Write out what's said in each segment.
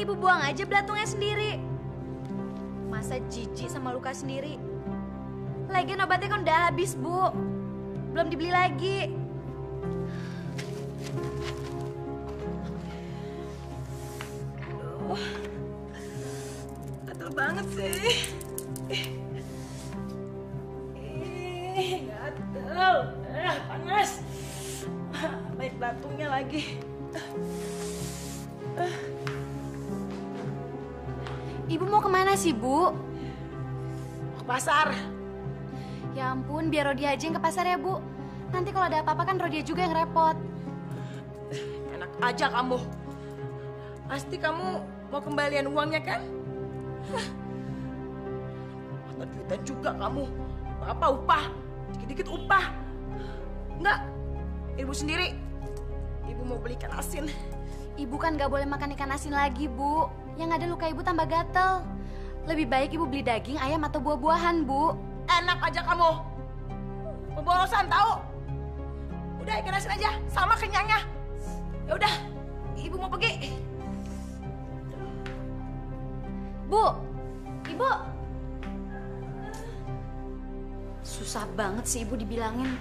Ibu buang aja belatungnya sendiri. Masa jijik sama luka sendiri? Lagian obatnya kan udah habis, Bu. Belum dibeli lagi. Aduh, gatel banget sih. Gatel, panas. Baik belatungnya lagi. Ibu mau kemana sih, Bu? Ke pasar. Ya ampun, biar Rodia aja yang ke pasar ya, Bu. Nanti kalau ada apa-apa kan Rodia juga yang repot. Enak aja kamu. Pasti kamu mau kembalian uangnya kan? Ada duitan juga kamu. Apa upah? Dikit-dikit upah. Enggak. Ibu sendiri. Ibu mau beli ikan asin. Ibu kan gak boleh makan ikan asin lagi, Bu. Yang ada luka ibu tambah gatel. Lebih baik ibu beli daging, ayam, atau buah-buahan, Bu. Enak aja kamu. Pemborosan tahu? Udah ikan asin aja, sama kenyangnya. Ya udah, ibu mau pergi. Bu, Ibu. Susah banget sih Ibu dibilangin.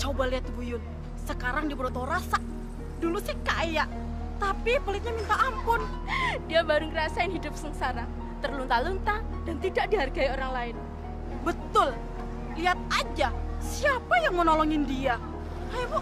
Coba lihat Bu Yun, sekarang dia baru tahu rasa. Dulu sih kaya, tapi pelitnya minta ampun. Dia baru ngerasain hidup sengsara, terlunta-lunta dan tidak dihargai orang lain. Betul, lihat aja siapa yang mau nolongin dia. Ayo Bu.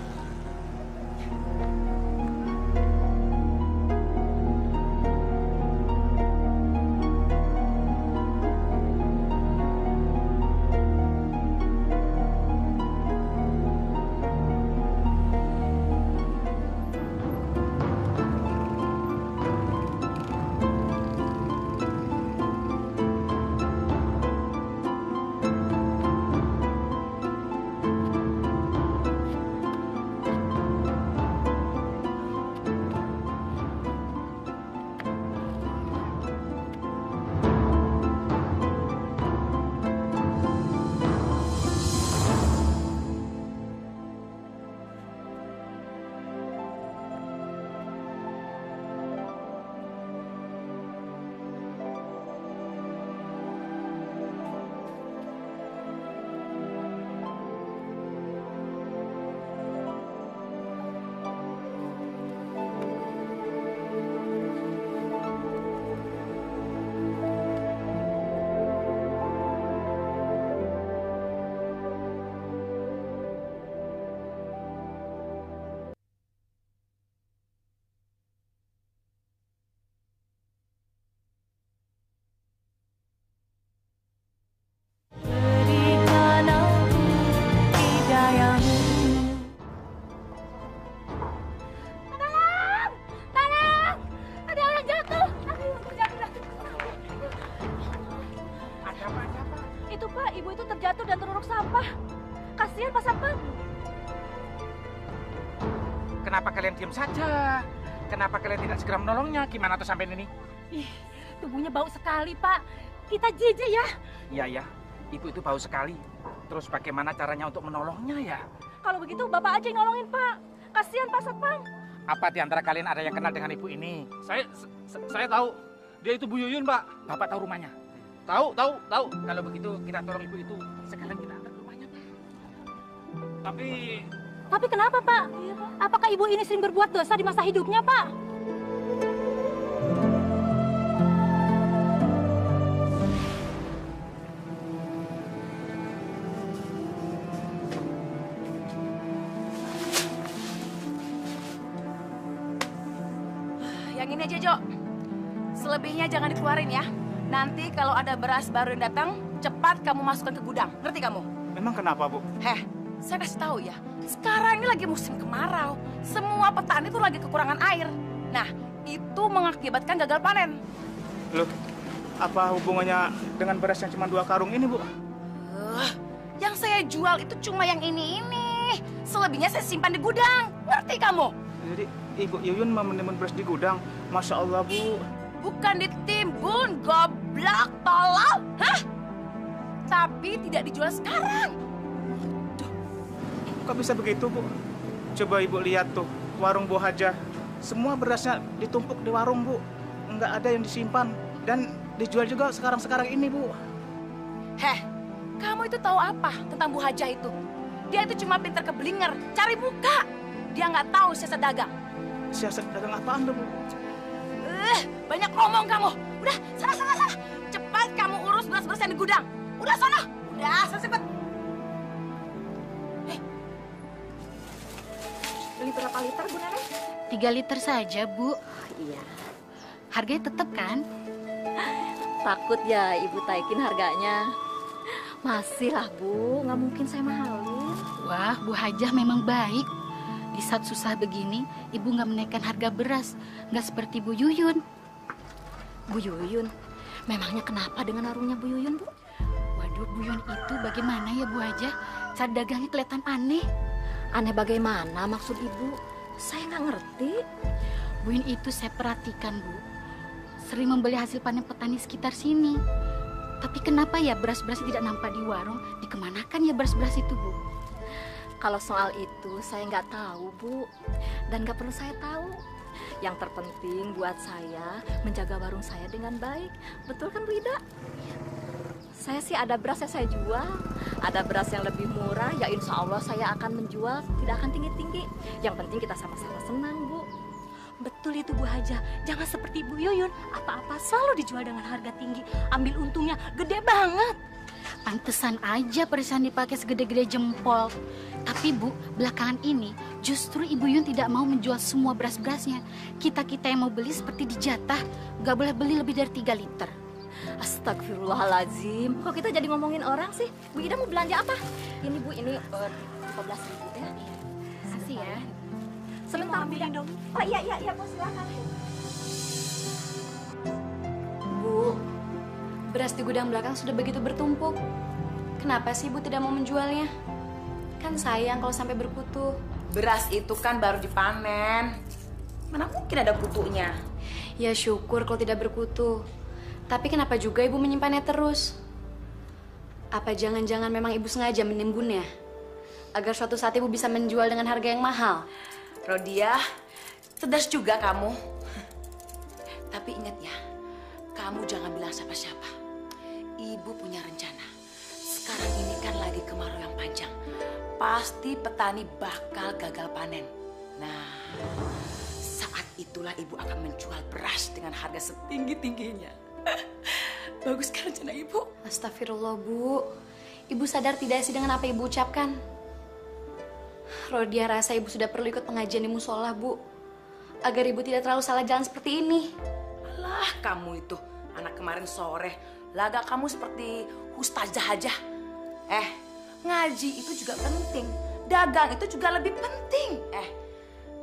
Kenapa kalian diam saja? Kenapa kalian tidak segera menolongnya? Gimana tuh sampai ini? Ih, tubuhnya bau sekali, Pak. Kita jijik ya. Iya, ya. Ibu itu bau sekali. Terus bagaimana caranya untuk menolongnya ya? Kalau begitu Bapak aja yang nolongin, Pak. Kasihan Pak Satpam. Apa di antara kalian ada yang kenal dengan ibu ini? Saya tahu. Dia itu Bu Yuyun, Pak. Bapak tahu rumahnya? Tahu. Kalau begitu kita tolong ibu itu. Sekalian kita antar ke rumahnya, Pak. Tapi kenapa, Pak? Apakah ibu ini sering berbuat dosa di masa hidupnya, Pak? Yang ini aja, Jo. Selebihnya jangan dikeluarin ya. Nanti kalau ada beras baru yang datang, cepat kamu masukkan ke gudang. Ngerti kamu? Memang kenapa, Bu? Saya kasih tahu ya. Sekarang ini lagi musim kemarau. Semua petani itu lagi kekurangan air. Nah, itu mengakibatkan gagal panen. Loh, apa hubungannya dengan beras yang cuma 2 karung ini, Bu? Yang saya jual itu cuma yang ini. Selebihnya saya simpan di gudang. Ngerti kamu? Jadi Ibu Yuyun mau menimbun beras di gudang. Masya Allah, Bu. Bukan ditimbun, goblok, tolol. Hah? Tapi tidak dijual sekarang. Kok bisa begitu, Bu? Coba Ibu lihat tuh, warung Bu Hajah. Semua berasnya ditumpuk di warung, Bu. Nggak ada yang disimpan. Dan dijual juga sekarang-sekarang ini, Bu. Heh, kamu itu tahu apa tentang Bu Hajah itu? Dia itu cuma pintar keblinger, cari muka. Dia nggak tahu siasat dagang. Siasat dagang apaan tuh, Bu? Banyak ngomong kamu. Udah, sana. Cepat kamu urus beras-beras yang di gudang. Udah, sana. Udah, cepet. Beli berapa liter, Bu Nenek? 3 liter saja, Bu. Iya. Harganya tetap kan? Takut ya Ibu taikin harganya. Masih lah, Bu. Nggak mungkin saya mahalin. Wah, Bu Hajah memang baik. Di saat susah begini, Ibu nggak menaikkan harga beras. Nggak seperti Bu Yuyun. Bu Yuyun? Memangnya kenapa dengan warungnya Bu Yuyun, Bu? Waduh, Bu Yuyun itu bagaimana ya, Bu Hajah? Cara dagangnya kelihatan aneh. Aneh bagaimana maksud Ibu? Saya nggak ngerti. Bu Yuyun itu saya perhatikan, Bu. Sering membeli hasil panen petani sekitar sini. Tapi kenapa ya beras-beras tidak nampak di warung? Dikemanakan ya beras-beras itu, Bu? Kalau soal itu saya nggak tahu, Bu. Dan nggak perlu saya tahu. Yang terpenting buat saya menjaga warung saya dengan baik. Betul kan, Bu Ida? Saya sih ada beras yang saya jual. Ada beras yang lebih murah, ya insya Allah saya akan menjual. Tidak akan tinggi-tinggi. Yang penting kita sama-sama senang, Bu. Betul itu Bu Hajah. Jangan seperti Bu Yuyun. Apa-apa selalu dijual dengan harga tinggi. Ambil untungnya gede banget. Pantesan aja perisan dipakai segede-gede jempol. Tapi Bu, belakangan ini justru Ibu Yun tidak mau menjual semua beras-berasnya. Kita-kita yang mau beli seperti dijatah. Gak boleh beli lebih dari 3 liter. Astagfirullahaladzim. Kok kita jadi ngomongin orang sih? Bu Ida mau belanja apa? Ini Bu, ini 15.000 ya. Kasih ya. Sebentar, Bu Ida. Oh iya Bu, silakan. Bu, beras di gudang belakang sudah begitu bertumpuk. Kenapa sih Ibu tidak mau menjualnya? Kan sayang kalau sampai berkutu. Beras itu kan baru dipanen. Mana mungkin ada kutunya? Ya syukur kalau tidak berkutu. Tapi kenapa juga Ibu menyimpannya terus? Apa jangan-jangan memang Ibu sengaja menimbunnya? Agar suatu saat Ibu bisa menjual dengan harga yang mahal? Rodia, cerdas juga kamu. Tapi ingat ya, kamu jangan bilang siapa-siapa. Ibu punya rencana. Sekarang ini kan lagi kemarau yang panjang. Pasti petani bakal gagal panen. Nah, saat itulah ibu akan menjual beras dengan harga setinggi-tingginya. Bagus kan rencana ibu? Astagfirullah, Bu. Ibu sadar tidak sih dengan apa Ibu ucapkan? Rodia rasa Ibu sudah perlu ikut pengajian di musola, Bu. Agar Ibu tidak terlalu salah jalan seperti ini. Alah, kamu itu. Anak kemarin sore, lagak kamu seperti ustazah aja. Ngaji itu juga penting. Dagang itu juga lebih penting.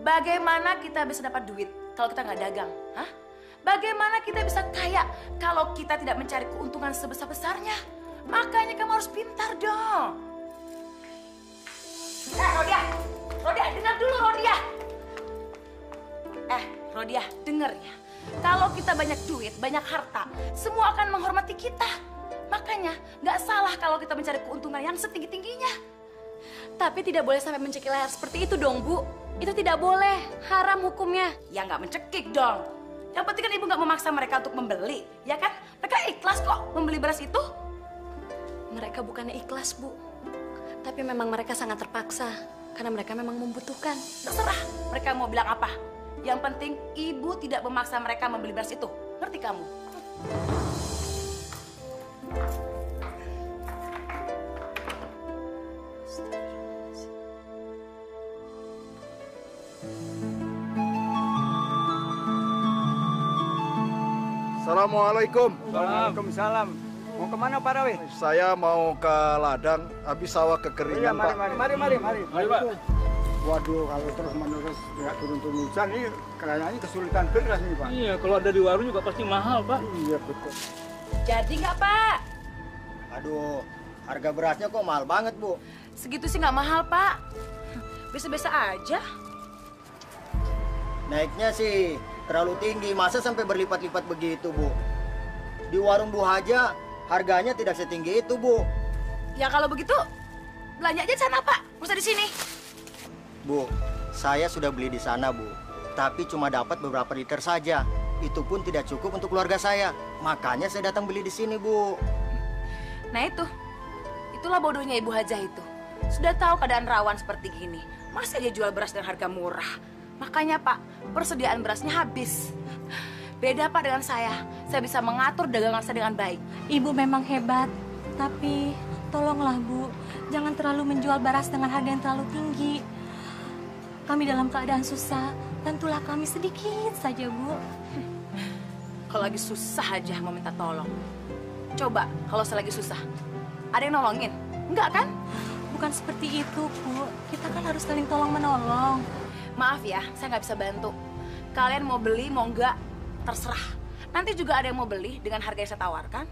Bagaimana kita bisa dapat duit kalau kita nggak dagang? Hah? Bagaimana kita bisa kaya kalau kita tidak mencari keuntungan sebesar-besarnya? Makanya kamu harus pintar dong. Rodia, dengar dulu Rodia. Rodia, dengar ya. Kalau kita banyak duit, banyak harta, semua akan menghormati kita. Makanya nggak salah kalau kita mencari keuntungan yang setinggi-tingginya. Tapi tidak boleh sampai mencekik leher seperti itu dong, Bu. Itu tidak boleh, haram hukumnya. Ya nggak mencekik dong. Yang penting kan ibu nggak memaksa mereka untuk membeli, ya kan? Mereka ikhlas kok membeli beras itu. Mereka bukannya ikhlas, Bu. Tapi memang mereka sangat terpaksa. Karena mereka memang membutuhkan. Terserah mereka mau bilang apa. Yang penting ibu tidak memaksa mereka membeli beras itu. Ngerti kamu? Assalamualaikum. Waalaikumsalam. Mau kemana Pak Rawi? Saya mau ke ladang, habis sawah kekeringan, Pak. Mari. Pak. Waduh, kalau terus-menerus nggak turun-turun hujan, ini kayaknya kesulitan beras nih, Pak. Iya, kalau ada di warung juga pasti mahal, Pak. Iya, betul. Jadi nggak Pak? Aduh, harga berasnya kok mahal banget, Bu. Segitu sih nggak mahal Pak. Biasa-biasa aja. Naiknya sih terlalu tinggi, masa sampai berlipat-lipat begitu, Bu? Di warung Bu Haja harganya tidak setinggi itu, Bu. Ya kalau begitu, belanja aja di sana, Pak. Nggak usah di sini. Bu, saya sudah beli di sana, Bu. Tapi cuma dapat beberapa liter saja. Itu pun tidak cukup untuk keluarga saya. Makanya saya datang beli di sini, Bu. Nah itulah bodohnya Ibu Hajah itu. Sudah tahu keadaan rawan seperti gini, masih aja jual beras dengan harga murah. Makanya Pak, persediaan berasnya habis. Beda Pak dengan saya bisa mengatur dagangan saya dengan baik. Ibu memang hebat, tapi tolonglah Bu, jangan terlalu menjual beras dengan harga yang terlalu tinggi. Kami dalam keadaan susah, bantulah kami sedikit saja Bu. Kalau lagi susah aja mau minta tolong. Coba kalau saya lagi susah, ada yang nolongin? Enggak kan? Bukan seperti itu Bu, kita kan harus saling tolong menolong. Maaf ya, saya nggak bisa bantu. Kalian mau beli, mau enggak, terserah. Nanti juga ada yang mau beli dengan harga yang saya tawarkan.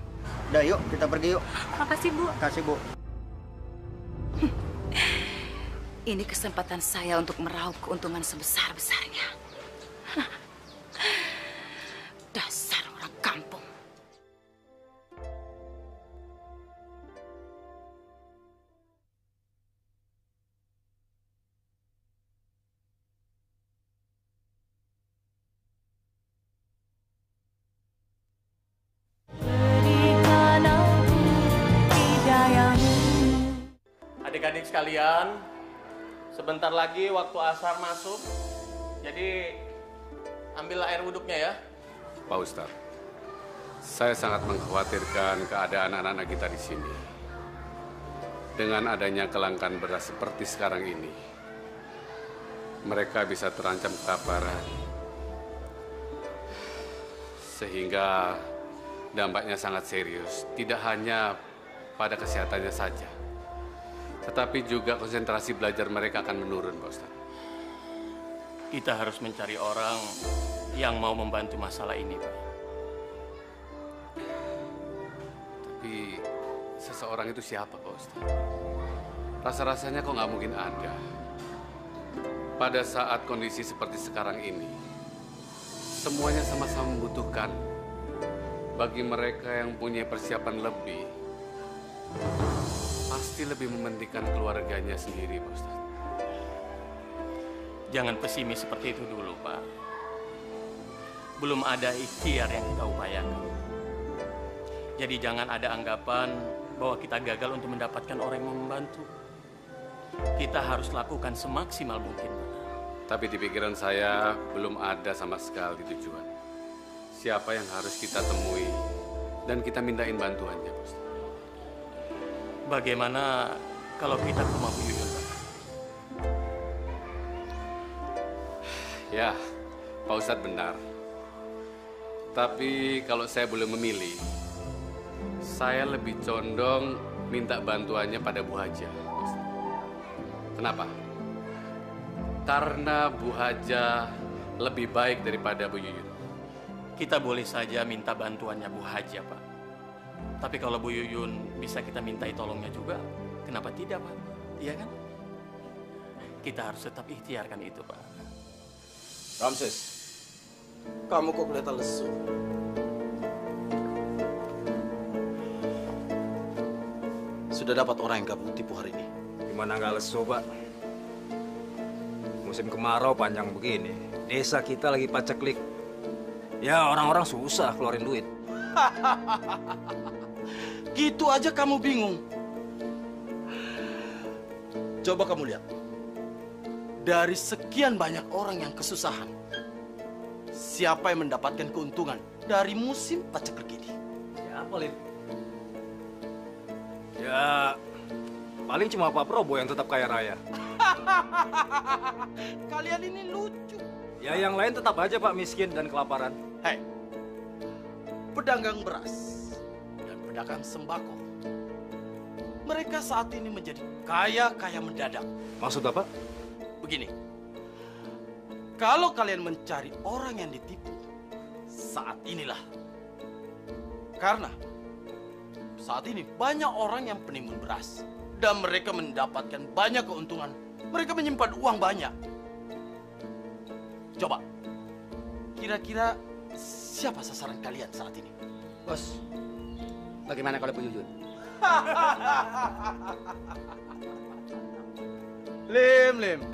Udah yuk, kita pergi yuk. Makasih Bu. Makasih Bu. Ini kesempatan saya untuk meraup keuntungan sebesar-besarnya. Dasar orang kampung. Adik-adik sekalian, sebentar lagi waktu asar masuk, jadi ambillah air wuduknya ya. Pak Ustadz, saya sangat mengkhawatirkan keadaan anak-anak kita di sini. Dengan adanya kelangkaan beras seperti sekarang ini, mereka bisa terancam kelaparan. Sehingga dampaknya sangat serius, tidak hanya pada kesehatannya saja, tetapi juga konsentrasi belajar mereka akan menurun, Pak Ustadz. Kita harus mencari orang yang mau membantu masalah ini, Pak. Tapi seseorang itu siapa, Pak Ustadz? Rasa-rasanya kok nggak mungkin ada. Pada saat kondisi seperti sekarang ini, semuanya sama-sama membutuhkan. Bagi mereka yang punya persiapan lebih, pasti lebih mementingkan keluarganya sendiri, Pak Ustadz. Jangan pesimis seperti itu dulu, Pak. Belum ada ikhtiar yang kita upayakan. Jadi jangan ada anggapan bahwa kita gagal untuk mendapatkan orang yang mau membantu. Kita harus lakukan semaksimal mungkin, Pak. Tapi di pikiran saya belum ada sama sekali tujuan. Siapa yang harus kita temui dan kita mintain bantuannya, Pak Ustadz. Bagaimana kalau kita ke rumah Bu Yuyun, Pak? Ya, Pak Ustadz benar. Tapi kalau saya boleh memilih, saya lebih condong minta bantuannya pada Bu Haja, Pak Ustadz. Kenapa? Karena Bu Haja lebih baik daripada Bu Yuyun. Kita boleh saja minta bantuannya Bu Haja, Pak. Tapi kalau Bu Yuyun bisa kita mintai tolongnya juga, kenapa tidak, Pak? Iya kan? Kita harus tetap ikhtiarkan itu, Pak. Ramses, kamu kok kelihatan lesu? Sudah dapat orang yang kamu tipu hari ini? Gimana nggak lesu, Pak? Musim kemarau panjang begini, desa kita lagi paceklik. Ya orang-orang susah keluarin duit. Gitu aja kamu bingung. Coba kamu lihat. Dari sekian banyak orang yang kesusahan, siapa yang mendapatkan keuntungan dari musim paceklik ini? Siapa, Lip? Ya, paling cuma Pak Probo yang tetap kaya raya. Kalian ini lucu. Ya yang lain tetap aja Pak miskin dan kelaparan. Hei, pedagang beras dan pedagang sembako, mereka saat ini menjadi kaya-kaya mendadak. Maksud Bapak? Begini, kalau kalian mencari orang yang ditipu, saat inilah. Karena saat ini banyak orang yang penimbun beras dan mereka mendapatkan banyak keuntungan. Mereka menyimpan uang banyak. Coba, kira-kira siapa sasaran kalian saat ini? Bos, bagaimana kalau Bu Yuyun? Lem.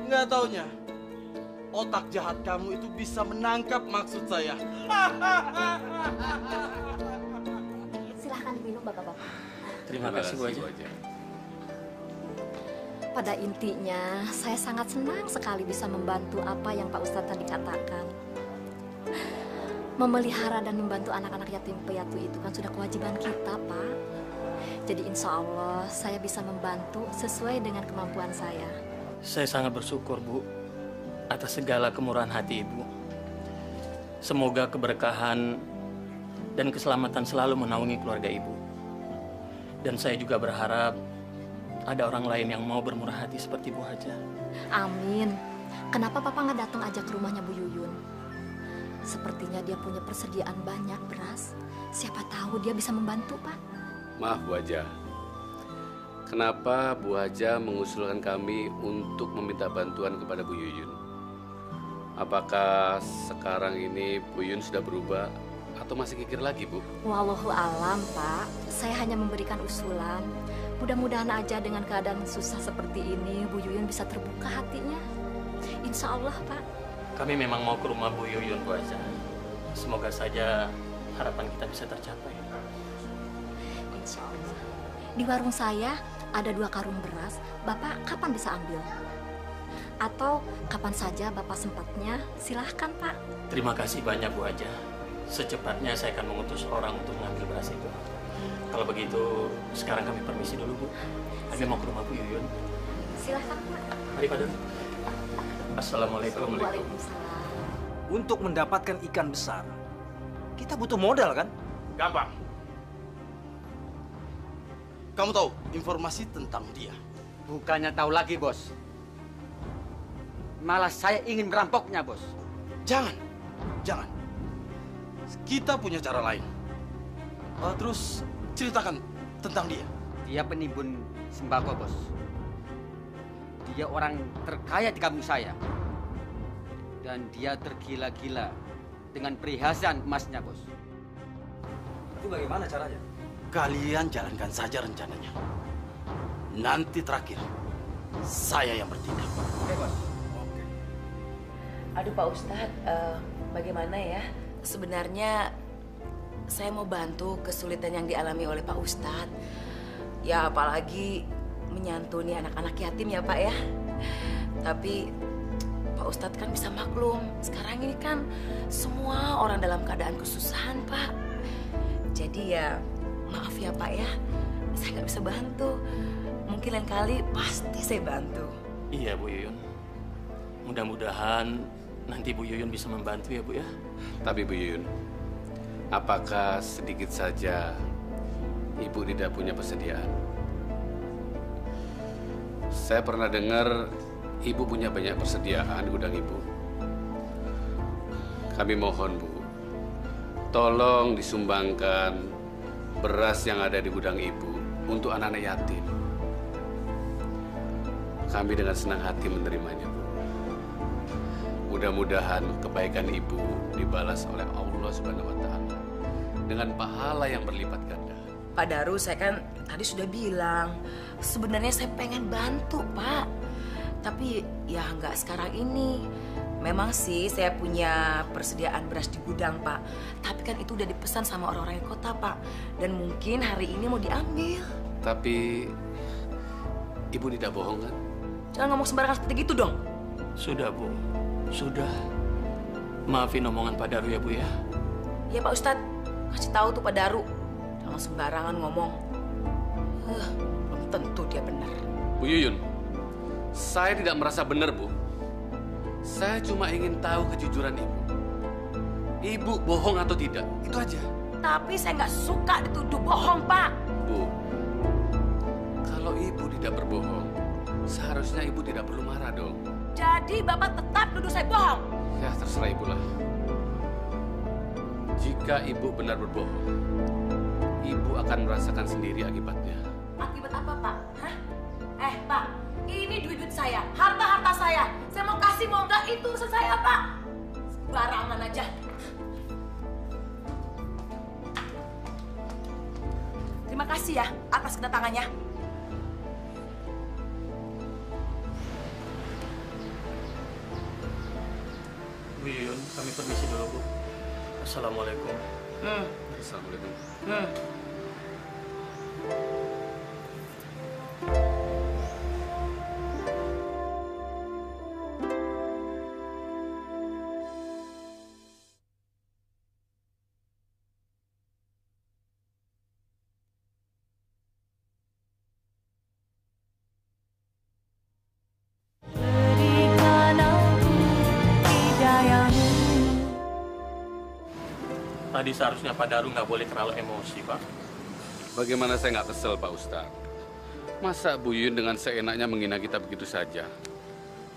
Nggak taunya, otak jahat kamu itu bisa menangkap maksud saya. Silahkan minum bapak-bapak. Terima kasih Bu Haja. Pada intinya, saya sangat senang sekali bisa membantu apa yang Pak Ustadz tadi katakan. Memelihara dan membantu anak-anak yatim piatu itu kan sudah kewajiban kita, Pak. Jadi insya Allah saya bisa membantu sesuai dengan kemampuan saya. Saya sangat bersyukur, Bu, atas segala kemurahan hati Ibu. Semoga keberkahan dan keselamatan selalu menaungi keluarga Ibu. Dan saya juga berharap ada orang lain yang mau bermurah hati seperti Bu Haja. Amin. Kenapa Papa nggak datang aja ke rumahnya Bu Yuyun? Sepertinya dia punya persediaan banyak beras. Siapa tahu dia bisa membantu, Pak. Maaf Bu Haja. Kenapa Bu Haja mengusulkan kami untuk meminta bantuan kepada Bu Yuyun? Apakah sekarang ini Bu Yuyun sudah berubah atau masih kikir lagi, Bu? Wallahu alam, Pak. Saya hanya memberikan usulan. Mudah-mudahan aja dengan keadaan susah seperti ini, Bu Yuyun bisa terbuka hatinya. Insya Allah, Pak. Kami memang mau ke rumah Bu Yuyun, Bu Haja. Semoga saja harapan kita bisa tercapai. Insya Allah. Di warung saya ada 2 karung beras. Bapak kapan bisa ambil? Atau kapan saja Bapak sempatnya, silahkan, Pak. Terima kasih banyak Bu Haja. Secepatnya saya akan mengutus orang untuk mengambil beras itu. Kalau begitu, sekarang kami permisi dulu, Bu. Kami mau ke rumah Bu Yuyun. Silahkan, Pak. Mari, Pak Dun. Assalamualaikum. Waalaikumsalam. Untuk mendapatkan ikan besar, kita butuh modal kan? Gampang. Kamu tahu informasi tentang dia? Bukannya tahu lagi, Bos. Malah saya ingin merampoknya, Bos. Jangan. Kita punya cara lain. Terus ceritakan tentang dia. Dia penimbun sembako, Bos. Dia orang terkaya di kampung saya. Dan dia tergila-gila dengan perhiasan emasnya, Bos. Itu bagaimana caranya? Kalian jalankan saja rencananya. Nanti terakhir, saya yang bertindak. Oke, Bos. Aduh Pak Ustadz, bagaimana ya? Sebenarnya saya mau bantu kesulitan yang dialami oleh Pak Ustadz. Ya apalagi menyantuni anak-anak yatim ya Pak ya. Tapi Pak Ustadz kan bisa maklum, sekarang ini kan semua orang dalam keadaan kesusahan Pak. Jadi ya maaf ya Pak ya, saya nggak bisa bantu. Mungkin lain kali pasti saya bantu. Iya Bu Yuyun. Mudah-mudahan nanti Bu Yuyun bisa membantu ya Bu ya. Tapi Bu Yuyun, apakah sedikit saja Ibu tidak punya persediaan? Saya pernah dengar Ibu punya banyak persediaan gudang Ibu. Kami mohon Bu, tolong disumbangkan beras yang ada di gudang Ibu untuk anak-anak yatim. Kami dengan senang hati menerimanya Bu. Mudah-mudahan kebaikan Ibu dibalas oleh Allah Subhanahu wa Ta'ala dengan pahala yang berlipat ganda. Pak Daru, saya kan tadi sudah bilang, sebenarnya saya pengen bantu, Pak. Tapi ya nggak sekarang ini. Memang sih saya punya persediaan beras di gudang, Pak. Tapi kan itu udah dipesan sama orang-orang di kota, Pak. Dan mungkin hari ini mau diambil. Tapi Ibu tidak bohong kan? Jangan ngomong sembarangan seperti gitu dong. Sudah Bu, sudah. Maafin omongan Pak Daru ya Bu ya. Ya Pak Ustadz, kasih tahu tuh Pak Daru. Jangan sembarangan ngomong. Belum tentu dia benar. Bu Yuyun, saya tidak merasa benar Bu. Saya cuma ingin tahu kejujuran Ibu. Ibu bohong atau tidak, itu aja. Tapi saya nggak suka dituduh bohong, Pak. Bu, kalau Ibu tidak berbohong, seharusnya Ibu tidak perlu marah dong. Jadi Bapak tetap nuduh saya bohong? Ya terserah Ibu lah. Jika Ibu benar berbohong, Ibu akan merasakan sendiri akibatnya. Akibat apa, Pak? Hah? Pak, ini duit-duit saya, harta-harta saya. Saya mau kasih, mau enggak, itu urusan saya, Pak. Barangan aja. Terima kasih ya atas kedatangannya. Bu Yuyun, kami permisi dulu, Bu. Assalamualaikum. Assalamualaikum. Tadi seharusnya Pak Daru nggak boleh terlalu emosi, Pak. Bagaimana saya nggak kesel, Pak Ustadz? Masa Bu Yuyun dengan seenaknya menghina kita begitu saja?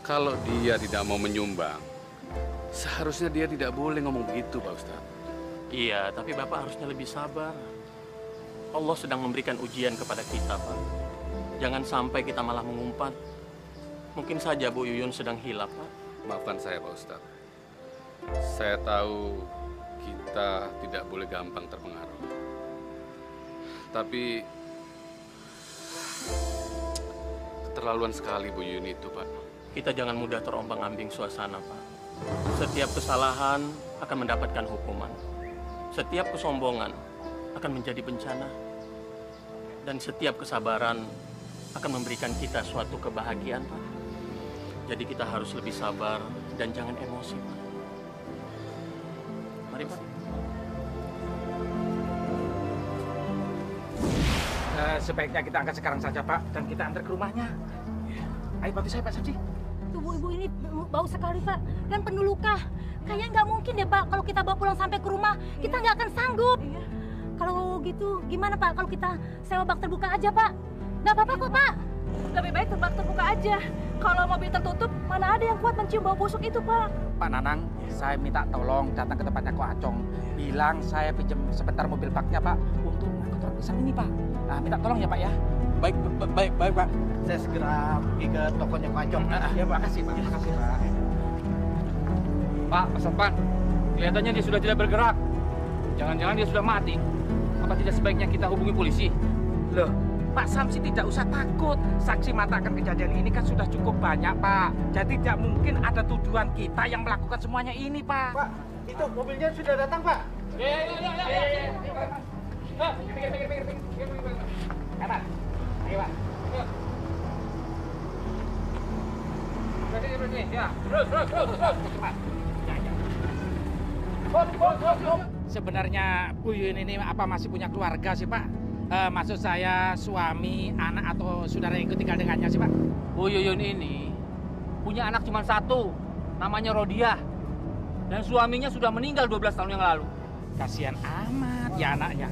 Kalau dia tidak mau menyumbang, seharusnya dia tidak boleh ngomong begitu, Pak Ustadz. Iya, tapi Bapak harusnya lebih sabar. Allah sedang memberikan ujian kepada kita, Pak. Jangan sampai kita malah mengumpat. Mungkin saja Bu Yuyun sedang hilaf, Pak. Maafkan saya, Pak Ustadz. Saya tahu kita tidak boleh gampang terpengaruh. Tapi keterlaluan sekali Bu Yuyun itu, Pak. Kita jangan mudah terombang-ambing suasana, Pak. Setiap kesalahan akan mendapatkan hukuman. Setiap kesombongan akan menjadi bencana. Dan setiap kesabaran akan memberikan kita suatu kebahagiaan, Pak. Jadi kita harus lebih sabar dan jangan emosi, Pak. Mari, Pak. Sebaiknya kita angkat sekarang saja, Pak, dan kita antar ke rumahnya. Ayo bantu saya, Pak Samsi. Tubuh ibu ini bau sekali, Pak, dan penuh luka. Kayaknya nggak mungkin deh, Pak, kalau kita bawa pulang sampai ke rumah, kita nggak akan sanggup. Kalau gitu, gimana, Pak, kalau kita sewa bak terbuka aja, Pak? Nggak apa-apa kok, Pak. Lebih baik bak terbuka aja. Kalau mobil tertutup, mana ada yang kuat mencium bau busuk itu, Pak? Pak Nanang, saya minta tolong datang ke tempatnya Ko Acong. Bilang saya pinjam sebentar mobil baknya, Pak, untuk ngangkut orang pisang ini, Pak. Nah, minta tolong ya, Pak ya. Baik, Pak. Saya segera pergi ke tokonya Ko Acong. Ya, makasih, Pak. Makasih, Pak. Pak, Pak Satpan, kelihatannya dia sudah tidak bergerak. Jangan-jangan dia sudah mati. Apa tidak sebaiknya kita hubungi polisi? Loh, Pak Samsi tidak usah takut. Saksi mata akan kejadian ini kan sudah cukup banyak, Pak. Jadi tidak mungkin ada tuduhan kita yang melakukan semuanya ini, Pak. Pak, itu mobilnya sudah datang, Pak. Kanan. Ayo, Pak. Berhenti. Ya, terus. Cepat. Sebenarnya Bu Yuyun ini apa masih punya keluarga sih, Pak? Maksud saya suami, anak atau saudara yang ikut tinggal dengannya sih, Pak? Bu Yuyun ini punya anak cuma satu, namanya Rodiah. Dan suaminya sudah meninggal 12 tahun yang lalu. Kasihan amat ya anaknya.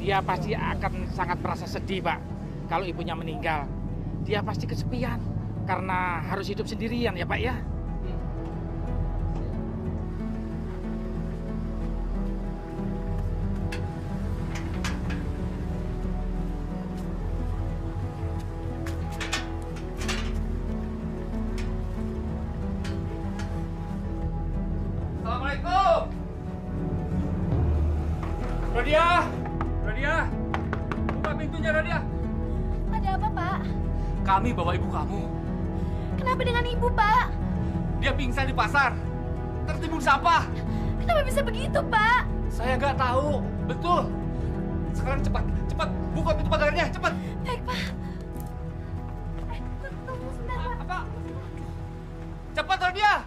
Dia pasti akan sangat merasa sedih, Pak. Kalau ibunya meninggal, dia pasti kesepian karena harus hidup sendirian ya, Pak ya. Assalamualaikum. Rodiah, buka pintunya, Rodiah. Ada apa, Pak? Kami bawa ibu kamu. Kenapa dengan ibu, Pak? Dia pingsan di pasar, tertimbun sampah. Kenapa bisa begitu, Pak? Saya nggak tahu, betul. Sekarang cepat, buka pintu pagarnya, cepat. Baik, Pak. Tunggu sebentar, Pak. Apa? Cepat, Rodiah.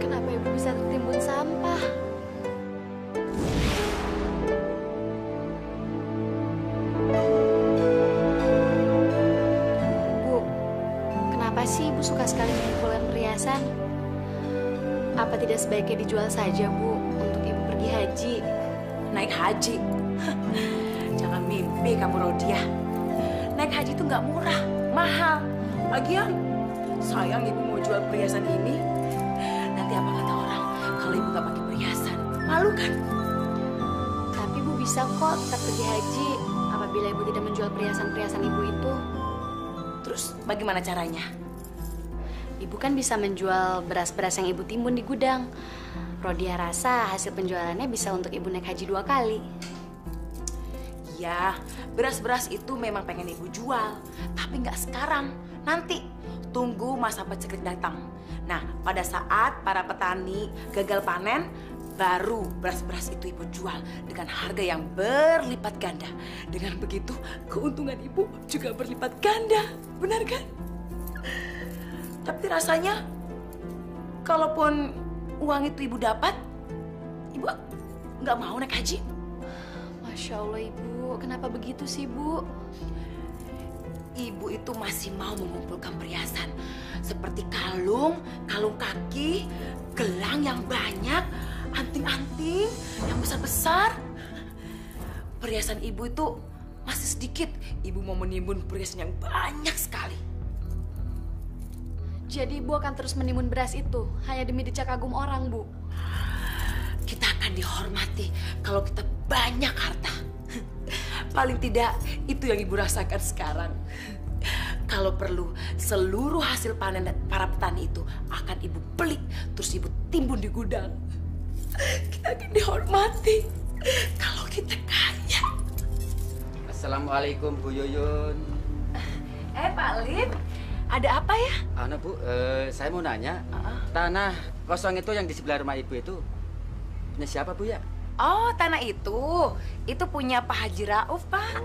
Kenapa ibu bisa tertimbun sampah? Bu, kenapa sih ibu suka sekali mengumpulkan perhiasan? Apa tidak sebaiknya dijual saja, Bu, untuk ibu pergi haji? Naik haji? Jangan mimpi kamu, Rodiah. Naik haji itu nggak murah. mahal. Lagian, sayang ibu mau jual perhiasan ini. Nanti apa kata orang kalau ibu gak pakai perhiasan? Malu kan? Tapi ibu bisa kok tetap pergi haji apabila ibu tidak menjual perhiasan-perhiasan ibu itu. Terus bagaimana caranya? Ibu kan bisa menjual beras-beras yang ibu timbun di gudang. Rodia rasa hasil penjualannya bisa untuk ibu naik haji 2 kali. Ya, beras-beras itu memang pengen ibu jual. Tapi nggak sekarang, nanti. Tunggu masa paceklik datang. Nah, pada saat para petani gagal panen, baru beras-beras itu ibu jual dengan harga yang berlipat ganda. Dengan begitu, keuntungan ibu juga berlipat ganda. Benar kan? Tapi rasanya, kalaupun uang itu ibu dapat, ibu nggak mau naik haji. Masya Allah ibu, kenapa begitu sih bu? Ibu itu masih mau mengumpulkan perhiasan seperti kalung, kalung kaki, gelang yang banyak, anting-anting yang besar-besar. Perhiasan ibu itu masih sedikit. Ibu mau menimbun perhiasan yang banyak sekali. Jadi ibu akan terus menimbun beras itu hanya demi decak kagum orang, Bu? Kita akan dihormati kalau kita banyak harta. Paling tidak itu yang ibu rasakan sekarang. Kalau perlu, seluruh hasil panen para petani itu akan ibu beli, terus ibu timbun di gudang. Kita akan dihormati kalau kita kaya. Assalamualaikum Bu Yuyun. Pak Lid, ada apa ya? Anu Bu, saya mau nanya, tanah kosong itu yang di sebelah rumah ibu itu punya siapa Bu ya? Oh, tanah itu punya Pak Haji Rauf, Pak.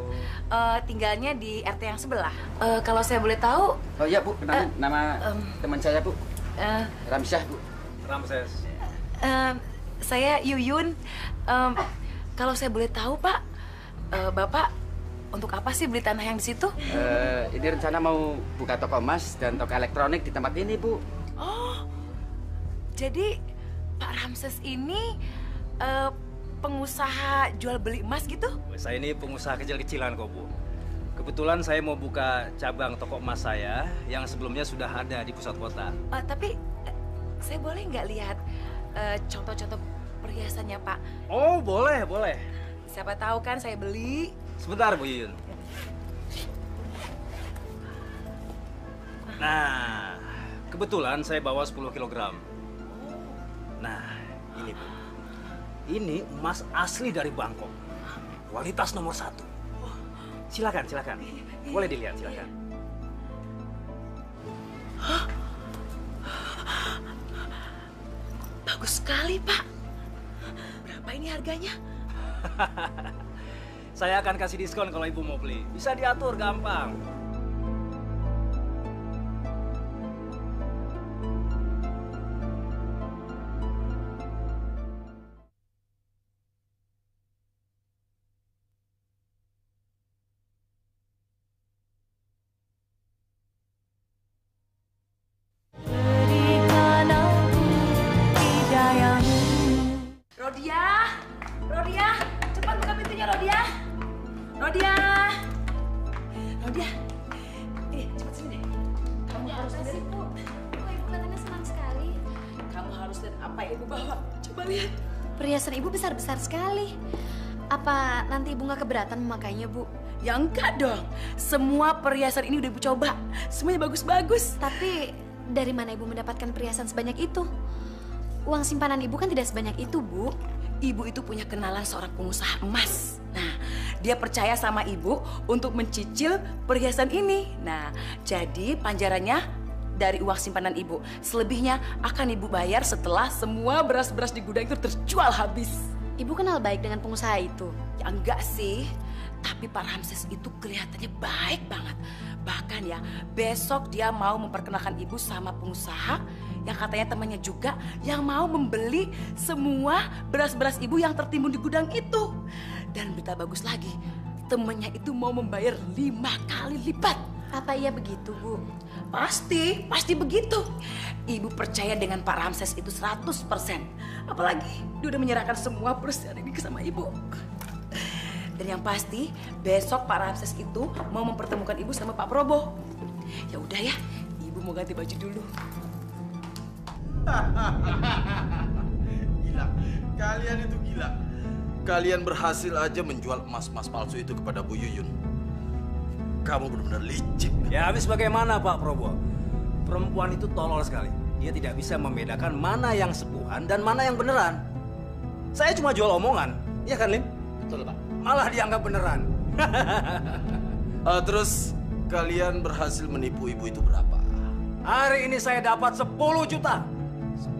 Tinggalnya di RT yang sebelah. Kalau saya boleh tahu? Oh iya Bu, kenalin nama teman saya Bu. Ramsyah Bu. Ramses. Saya Yuyun. Kalau saya boleh tahu Pak, Bapak untuk apa sih beli tanah yang di situ? Ini rencana mau buka toko emas dan toko elektronik di tempat ini Bu. Oh, jadi Pak Ramses ini pengusaha jual beli emas gitu? Saya ini pengusaha kecil-kecilan kok Bu. Kebetulan saya mau buka cabang toko emas saya yang sebelumnya sudah ada di pusat kota. Tapi saya boleh nggak lihat contoh-contoh perhiasannya Pak? Oh boleh, boleh. Siapa tahu kan saya beli. Sebentar Bu Yuyun. Nah, kebetulan saya bawa 10 kg. Nah, ini Bu. Ini emas asli dari Bangkok. Kualitas nomor 1. Silakan, silakan. Boleh dilihat, silakan. Bagus sekali, Pak. Berapa ini harganya? Saya akan kasih diskon kalau Ibu mau beli. Bisa diatur gampang. Rodia, cepat buka pintunya Rodia. Rodia, cepat sini deh. Kamu harus lihat Bu. Kok ibu katanya senang sekali? Kamu harus lihat apa yang ibu bawa. Coba lihat. Perhiasan ibu besar-besar sekali. Apa nanti ibu nggak keberatan memakainya Bu? Ya enggak dong. Semua perhiasan ini udah ibu coba. Semuanya bagus-bagus. Tapi dari mana ibu mendapatkan perhiasan sebanyak itu? Uang simpanan ibu kan tidak sebanyak itu, Bu. Ibu itu punya kenalan seorang pengusaha emas. Nah, dia percaya sama ibu untuk mencicil perhiasan ini. Nah, jadi panjarannya dari uang simpanan ibu. Selebihnya akan ibu bayar setelah semua beras-beras di gudang itu terjual habis. Ibu kenal baik dengan pengusaha itu? Ya enggak sih. Tapi Pak Ramses itu kelihatannya baik banget. Bahkan ya, besok dia mau memperkenalkan ibu sama pengusaha yang katanya temannya juga yang mau membeli semua beras-beras ibu yang tertimbun di gudang itu. Dan berita bagus lagi, temannya itu mau membayar 5 kali lipat. Apa iya begitu, Bu? Pasti begitu. Ibu percaya dengan Pak Ramses itu 100%. Apalagi dia udah menyerahkan semua perusahaan ini sama ibu. Dan yang pasti besok Pak Ramses itu mau mempertemukan ibu sama Pak Probo. Ya udah ya, Ibu mau ganti baju dulu. Gila, kalian itu gila. Kalian berhasil aja menjual emas-emas palsu itu kepada Bu Yuyun. Kamu benar-benar licik. Ya habis bagaimana Pak Probo? Perempuan itu tolol sekali. Dia tidak bisa membedakan mana yang sepuhan dan mana yang beneran. Saya cuma jual omongan, iya kan Lim? Betul Pak. Malah dianggap beneran. Terus kalian berhasil menipu ibu itu berapa? Hari ini saya dapat 10 juta.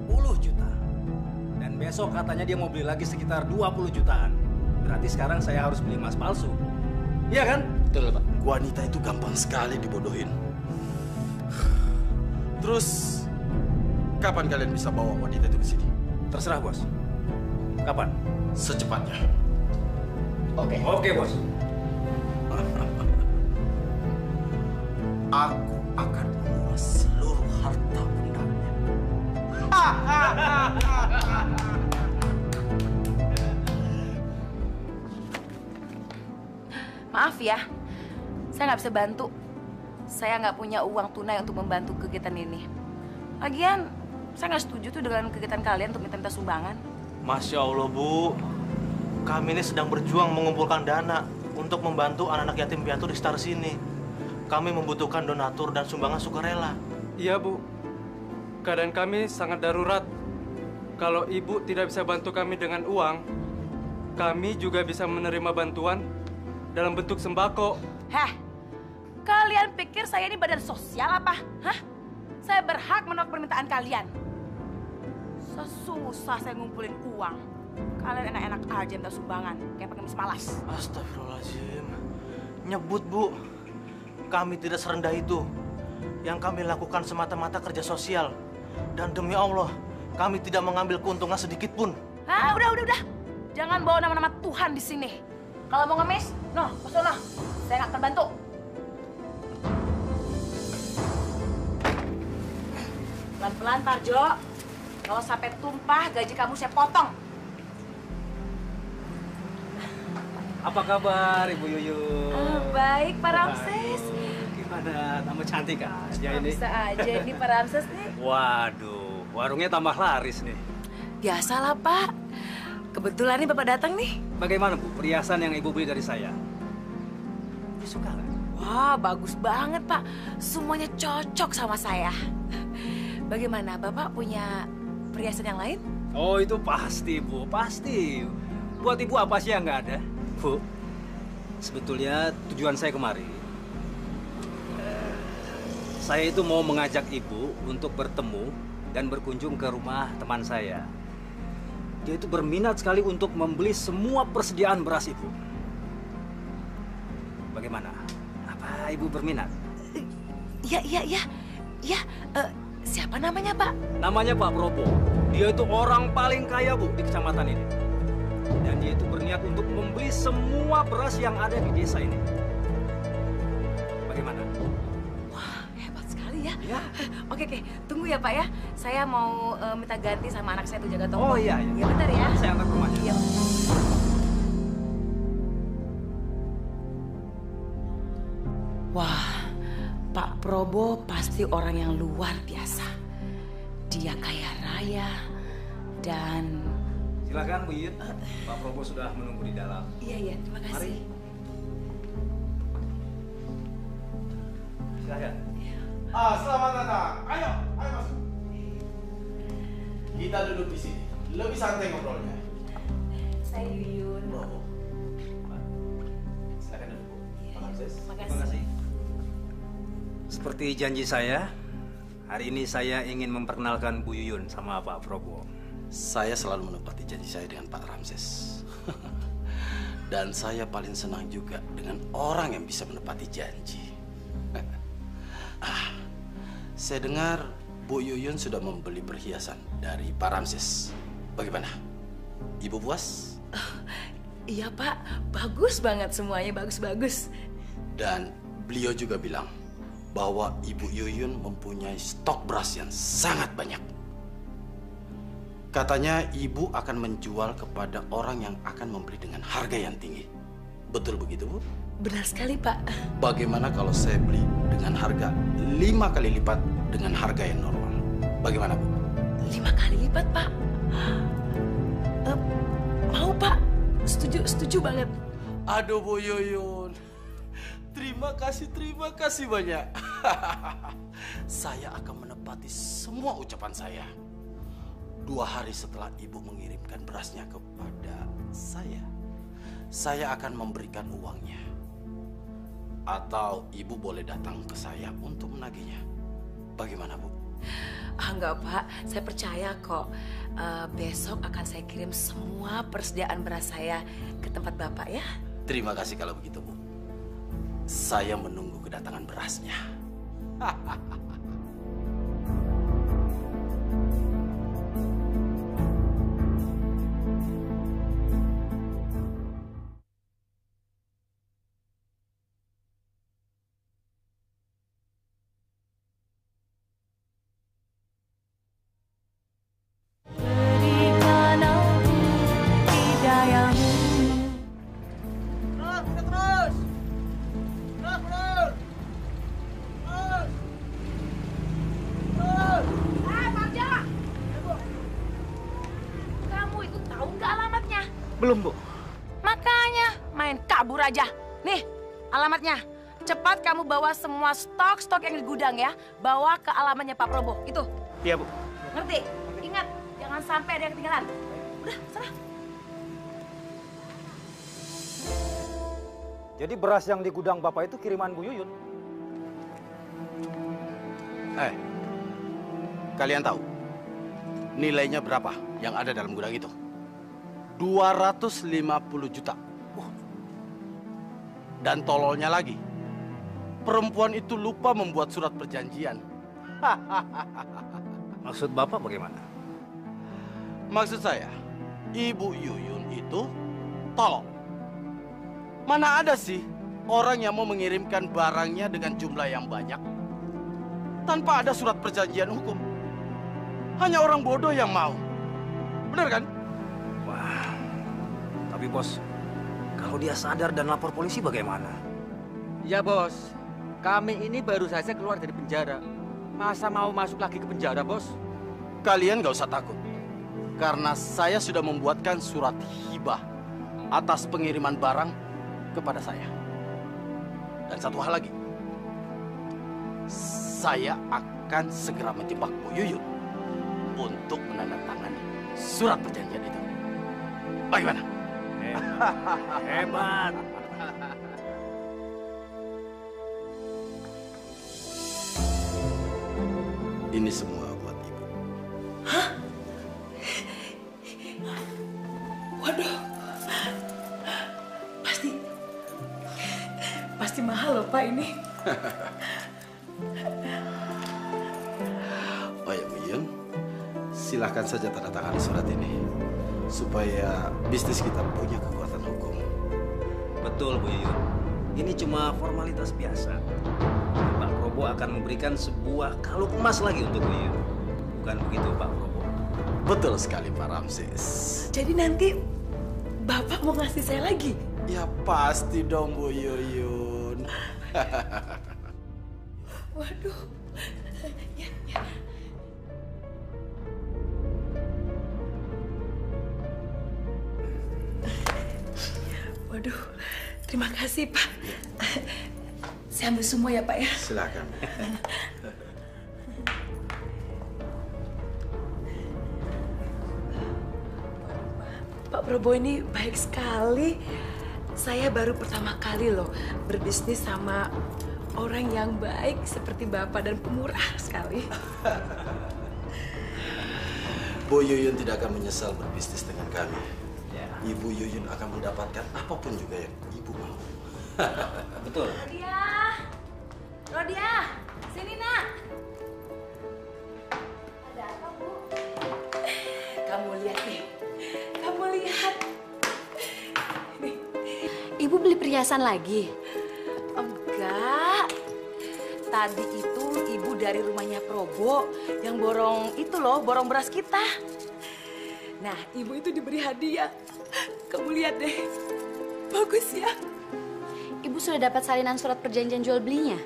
10 juta. Dan besok katanya dia mau beli lagi sekitar 20 jutaan. Berarti sekarang saya harus beli emas palsu. Iya kan? Betul Pak. Wanita itu gampang sekali dibodohin. Terus kapan kalian bisa bawa wanita itu ke sini? Terserah bos. Kapan? Secepatnya. Oke. Oke bos. Aku akan menguras seluruh harta bendanya. Maaf ya, saya nggak bisa bantu. Saya nggak punya uang tunai untuk membantu kegiatan ini. Lagian, saya nggak setuju tuh dengan kegiatan kalian untuk minta sumbangan. Masya Allah, Bu. Kami ini sedang berjuang mengumpulkan dana untuk membantu anak-anak yatim piatu di sekitar sini. Kami membutuhkan donatur dan sumbangan sukarela. Iya, Bu. Keadaan kami sangat darurat. Kalau Ibu tidak bisa bantu kami dengan uang, kami juga bisa menerima bantuan dalam bentuk sembako. Heh, kalian pikir saya ini badan sosial apa? Hah? Saya berhak menolak permintaan kalian. Sesusah saya ngumpulin uang. Kalian enak-enak aja minta sumbangan, kayak pengemis malas. Astagfirullahaladzim. Nyebut, Bu. Kami tidak serendah itu. Yang kami lakukan semata-mata kerja sosial. Dan demi Allah, kami tidak mengambil keuntungan sedikit pun. Nah, udah. Jangan bawa nama-nama Tuhan di sini. Kalau mau ngemis, noh, ke sono. Saya nggak akan bantu. Pelan-pelan, Parjo. Kalau sampai tumpah, gaji kamu saya potong. Apa kabar Ibu Yuyun? Baik, Pak Ramses. Gimana? Tambah cantik aja ini. Bisa aja ini Pak Ramses nih. Waduh, warungnya tambah laris nih. Biasalah, Pak. Kebetulan nih Bapak datang nih. Bagaimana Bu, perhiasan yang Ibu beli dari saya? Ibu suka nggak? Wah, bagus banget, Pak. Semuanya cocok sama saya. Bagaimana, Bapak punya perhiasan yang lain? Oh, itu pasti, Bu. Pasti. Buat Ibu apa sih yang nggak ada? Bu, sebetulnya tujuan saya kemari, saya itu mau mengajak Ibu untuk bertemu dan berkunjung ke rumah teman saya. Dia itu berminat sekali untuk membeli semua persediaan beras Ibu. Bagaimana? Apa Ibu berminat? Ya. Siapa namanya, Pak? Namanya Pak Probo. Dia itu orang paling kaya, Bu, di kecamatan ini. Dan dia itu berniat untuk membeli semua beras yang ada di desa ini. Bagaimana? Wah, hebat sekali ya. Ya. Oke, tunggu ya Pak ya. Saya mau minta ganti sama anak saya tuh jaga toko. Oh iya. Iya bentar ya. Saya antar ke rumahnya. Iya. Wah, Pak Probo pasti orang yang luar biasa. Dia kaya raya dan... Silakan Bu Yuyun. Pak Probo sudah menunggu di dalam. Iya, terima kasih. Mari. Silakan. Selamat datang. Ayo masuk. Kita duduk di sini. Lebih santai ngobrolnya. Saya Yuyun. Probo. Silakan duduk. Pak Ramses. Terima kasih. Seperti janji saya, hari ini saya ingin memperkenalkan Bu Yuyun sama Pak Probo. Saya selalu menepati janji saya dengan Pak Ramses. Dan saya paling senang juga dengan orang yang bisa menepati janji. Saya dengar Bu Yuyun sudah membeli perhiasan dari Pak Ramses. Bagaimana? Ibu puas? Iya Pak, bagus banget semuanya, bagus-bagus. Dan beliau juga bilang bahwa Ibu Yuyun mempunyai stok beras yang sangat banyak. Katanya ibu akan menjual kepada orang yang akan membeli dengan harga yang tinggi. Betul begitu, Bu? Benar sekali, Pak. Bagaimana kalau saya beli dengan harga 5 kali lipat dengan harga yang normal? Bagaimana, Bu? 5 kali lipat, Pak. Mau, Pak. Setuju banget. Aduh, Bu Yuyun. Terima kasih banyak. Saya akan menepati semua ucapan saya. 2 hari setelah Ibu mengirimkan berasnya kepada saya akan memberikan uangnya. Atau Ibu boleh datang ke saya untuk menagihnya. Bagaimana, Bu? Enggak, Pak. Saya percaya kok. Besok akan saya kirim semua persediaan beras saya ke tempat Bapak ya. Terima kasih kalau begitu, Bu. Saya menunggu kedatangan berasnya. Belum, Bu. Makanya main kabur aja. Nih, alamatnya. Cepat kamu bawa semua stok yang di gudang ya. Bawa ke alamatnya Pak Probo. Itu. Iya, Bu. Ngerti? Ingat, jangan sampai ada yang ketinggalan. Udah, sana. Jadi beras yang di gudang Bapak itu kiriman Bu Yuyun? Kalian tahu nilainya berapa yang ada dalam gudang itu? 250 juta. Dan tololnya lagi, perempuan itu lupa membuat surat perjanjian. Maksud Bapak bagaimana? Maksud saya, Ibu Yuyun itu tolol. Mana ada sih orang yang mau mengirimkan barangnya dengan jumlah yang banyak tanpa ada surat perjanjian hukum? Hanya orang bodoh yang mau. Benar kan? Wah, tapi bos, kalau dia sadar dan lapor polisi bagaimana? Ya bos, kami ini baru saja keluar dari penjara. Masa mau masuk lagi ke penjara, bos? Kalian gak usah takut. Karena saya sudah membuatkan surat hibah atas pengiriman barang kepada saya. Dan satu hal lagi, saya akan segera menjebak Bu Yuyun untuk menandatangani surat perjanjian itu. Bagaimana? Hebat. Ini semua buat Ibu. Hah? Waduh. Pasti mahal loh, Pak, ini. Oh ya, Bu Yuyun, silahkan saja tanda tangan surat ini supaya bisnis kita punya kekuatan hukum. Betul, Bu Yuyun. Ini cuma formalitas biasa. Pak Probo akan memberikan sebuah kalung emas lagi untuk Bu Yuyun. Bukan begitu, Pak Probo? Betul sekali, Pak Ramses. Jadi nanti Bapak mau ngasih saya lagi? Ya pasti dong, Bu Yuyun. Waduh. Ya. Waduh, terima kasih, Pak. Saya ambil semua ya, Pak ya. Silakan. Pak Probo ini baik sekali. Saya baru pertama kali loh berbisnis sama orang yang baik seperti Bapak dan pemurah sekali. Bu Yuyun tidak akan menyesal berbisnis dengan kami. Ibu Yuyun akan mendapatkan apapun juga yang Ibu mau. Betul. Rodia, sini nak. Ada apa, Bu? Kamu lihat nih. Kamu lihat. Ibu beli perhiasan lagi? Enggak. Tadi itu Ibu dari rumahnya Probo yang borong itu loh, borong beras kita. Nah, Ibu itu diberi hadiah. Kamu lihat deh. Bagus ya. Ibu Ibu sudah dapat salinan surat perjanjian jual belinya?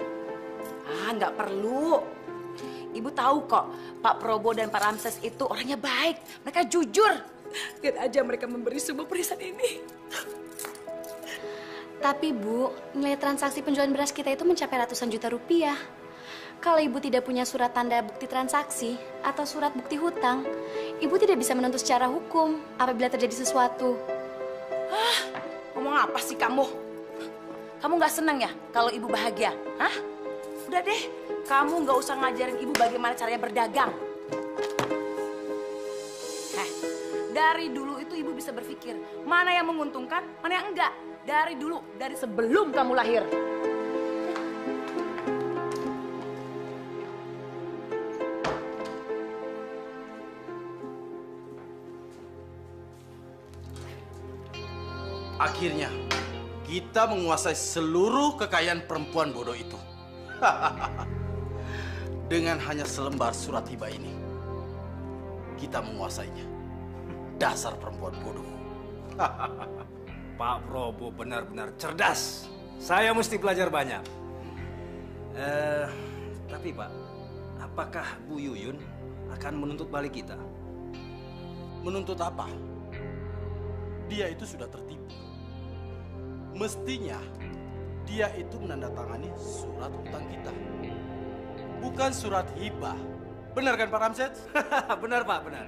Ah, nggak perlu. Ibu tahu kok, Pak Probo dan Pak Ramses itu orangnya baik. Mereka jujur. Lihat aja mereka memberi semua perisan ini. Tapi Bu, nilai transaksi penjualan beras kita itu mencapai ratusan juta rupiah. Kalau Ibu tidak punya surat tanda bukti transaksi atau surat bukti hutang, Ibu tidak bisa menuntut secara hukum apabila terjadi sesuatu. Hah? Ngomong apa sih kamu? Kamu nggak senang ya kalau Ibu bahagia? Hah? Udah deh, kamu nggak usah ngajarin Ibu bagaimana caranya berdagang. Dari dulu itu Ibu bisa berpikir mana yang menguntungkan, mana yang enggak. Dari dulu, dari sebelum kamu lahir. Akhirnya, kita menguasai seluruh kekayaan perempuan bodoh itu. Dengan hanya selembar surat hibah ini, kita menguasainya. Dasar perempuan bodoh. Pak Probo benar-benar cerdas. Saya mesti belajar banyak. Tapi Pak, apakah Bu Yuyun akan menuntut balik kita? Menuntut apa? Dia itu sudah tertipu. Mestinya dia itu menandatangani surat hutang kita, bukan surat hibah. Benar kan Pak Ramses? Benar Pak, benar.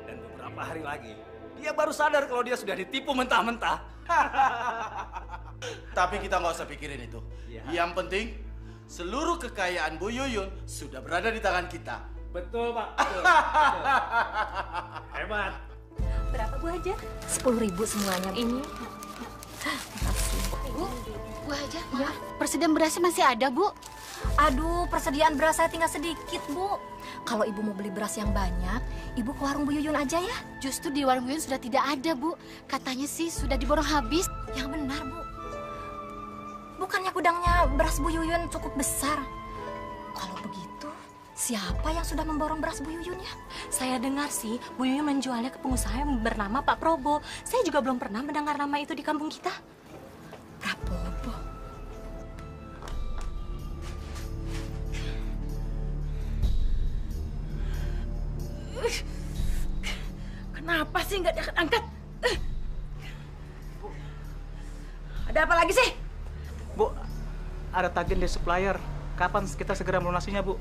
Dan beberapa hari lagi dia baru sadar kalau dia sudah ditipu mentah-mentah. Tapi kita nggak usah pikirin itu. Yang penting seluruh kekayaan Bu Yuyun sudah berada di tangan kita. Betul Pak. Betul. Hebat. Berapa Bu Haja? 10.000 semuanya. Ini. Bu Haja, ya? Persediaan berasnya masih ada, Bu? Aduh, persediaan beras saya tinggal sedikit, Bu. Kalau Ibu mau beli beras yang banyak, Ibu ke warung Bu Yuyun aja ya. Justru di warung Bu Yuyun sudah tidak ada, Bu. Katanya sih sudah diborong habis. Yang benar, Bu. Bukannya gudangnya beras Bu Yuyun cukup besar? Kalau begitu, siapa yang sudah memborong beras Bu Yuyun ya? Saya dengar sih, Bu Yuyun menjualnya ke pengusaha yang bernama Pak Probo. Saya juga belum pernah mendengar nama itu di kampung kita. Prabowo. Kenapa sih nggak diangkat-angkat? Ada apa lagi sih? Bu, ada tagihan dari supplier. Kapan kita segera melunasinya, Bu?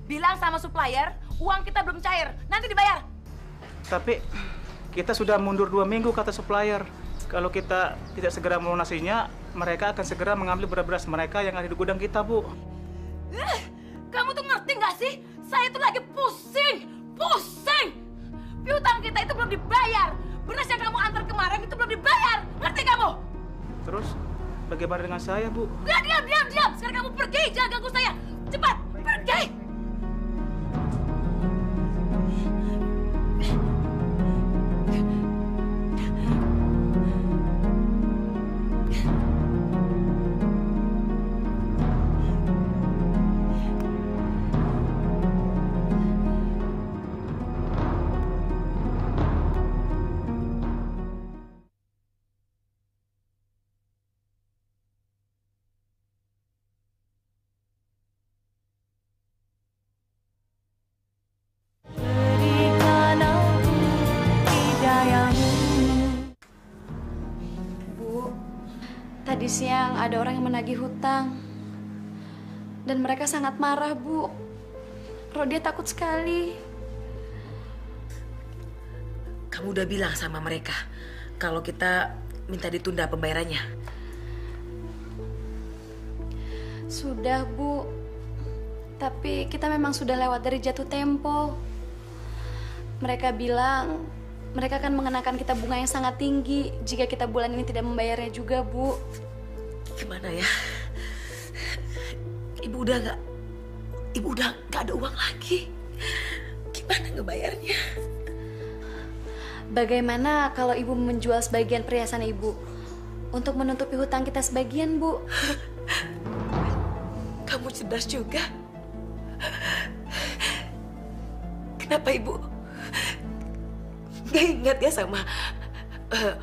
Bilang sama supplier, uang kita belum cair. Nanti dibayar. Tapi kita sudah mundur 2 minggu kata supplier. Kalau kita tidak segera melunasinya, mereka akan segera mengambil beras-beras mereka yang ada di gudang kita, Bu. Kamu tuh ngerti nggak sih? Saya tuh lagi pusing. Piutang kita itu belum dibayar. Beras yang kamu antar kemarin itu belum dibayar. Ngerti kamu? Terus bagaimana dengan saya, Bu? Diam. Sekarang kamu pergi, jangan ganggu saya. Cepat, pergi. Tadi siang ada orang yang menagih hutang. Dan mereka sangat marah, Bu. Rodia takut sekali. Kamu udah bilang sama mereka kalau kita minta ditunda pembayarannya? Sudah, Bu. Tapi kita memang sudah lewat dari jatuh tempo. Mereka bilang mereka akan mengenakan kita bunga yang sangat tinggi jika kita bulan ini tidak membayarnya juga, Bu. Gimana ya? Ibu udah nggak ada uang lagi. Gimana ngebayarnya? Bagaimana kalau Ibu menjual sebagian perhiasan Ibu untuk menutupi hutang kita sebagian, Bu? Kamu cerdas juga. Kenapa Ibu nggak ingat ya sama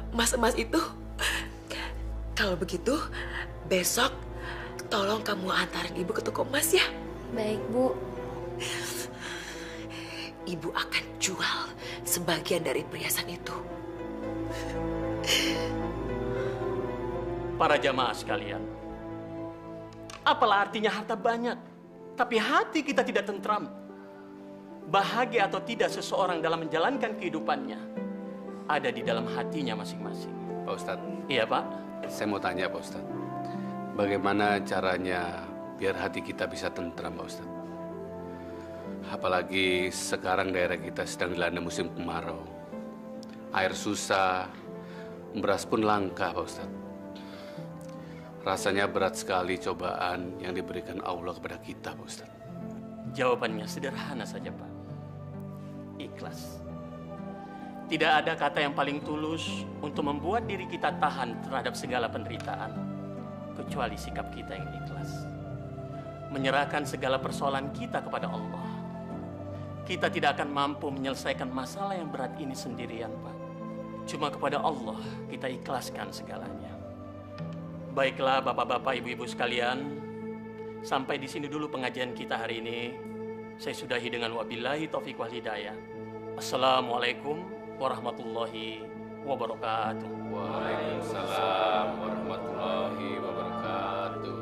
emas-emas itu? Kalau begitu, besok tolong kamu antarin Ibu ke toko emas ya. Baik, Bu. Ibu akan jual sebagian dari perhiasan itu. Para jamaah sekalian, apalah artinya harta banyak, tapi hati kita tidak tentram. Bahagia atau tidak seseorang dalam menjalankan kehidupannya ada di dalam hatinya masing-masing. Pak Ustadz. Iya, Pak. Saya mau tanya, Pak Ustadz. Bagaimana caranya biar hati kita bisa tentram, Pak Ustadz? Apalagi sekarang daerah kita sedang dilanda musim kemarau. Air susah, beras pun langka, Pak Ustadz. Rasanya berat sekali cobaan yang diberikan Allah kepada kita, Pak Ustadz. Jawabannya sederhana saja, Pak. Ikhlas. Tidak ada kata yang paling tulus untuk membuat diri kita tahan terhadap segala penderitaan, kecuali sikap kita yang ikhlas. Menyerahkan segala persoalan kita kepada Allah. Kita tidak akan mampu menyelesaikan masalah yang berat ini sendirian, Pak. Cuma kepada Allah kita ikhlaskan segalanya. Baiklah bapak-bapak, ibu-ibu sekalian, sampai di sini dulu pengajian kita hari ini. Saya sudahi dengan wabillahi taufiq wal hidayah. Assalamualaikum warahmatullahi wabarakatuh. Waalaikumsalam warahmatullahi wabarakatuh.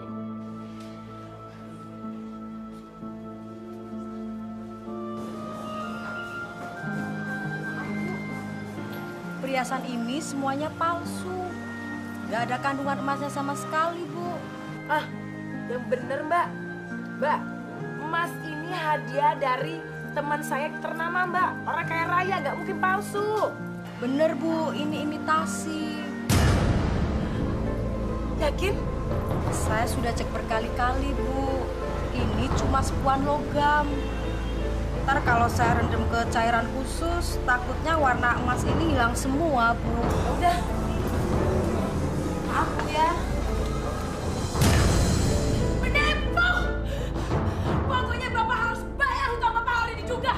Perhiasan ini semuanya palsu. Gak ada kandungan emasnya sama sekali, Bu. Ah, yang bener, Mbak. Mbak, emas ini hadiah dari teman saya ternama, Mbak. Orang kaya raya, gak mungkin palsu. Bener, Bu. Ini imitasi. Yakin? Saya sudah cek berkali-kali, Bu. Ini cuma sepuan logam. Ntar kalau saya rendam ke cairan khusus, takutnya warna emas ini hilang semua, Bu. Udah. Maaf, Bu ya. Menipu! Pokoknya Bapak harus bayar hutang Bapak hari ini juga.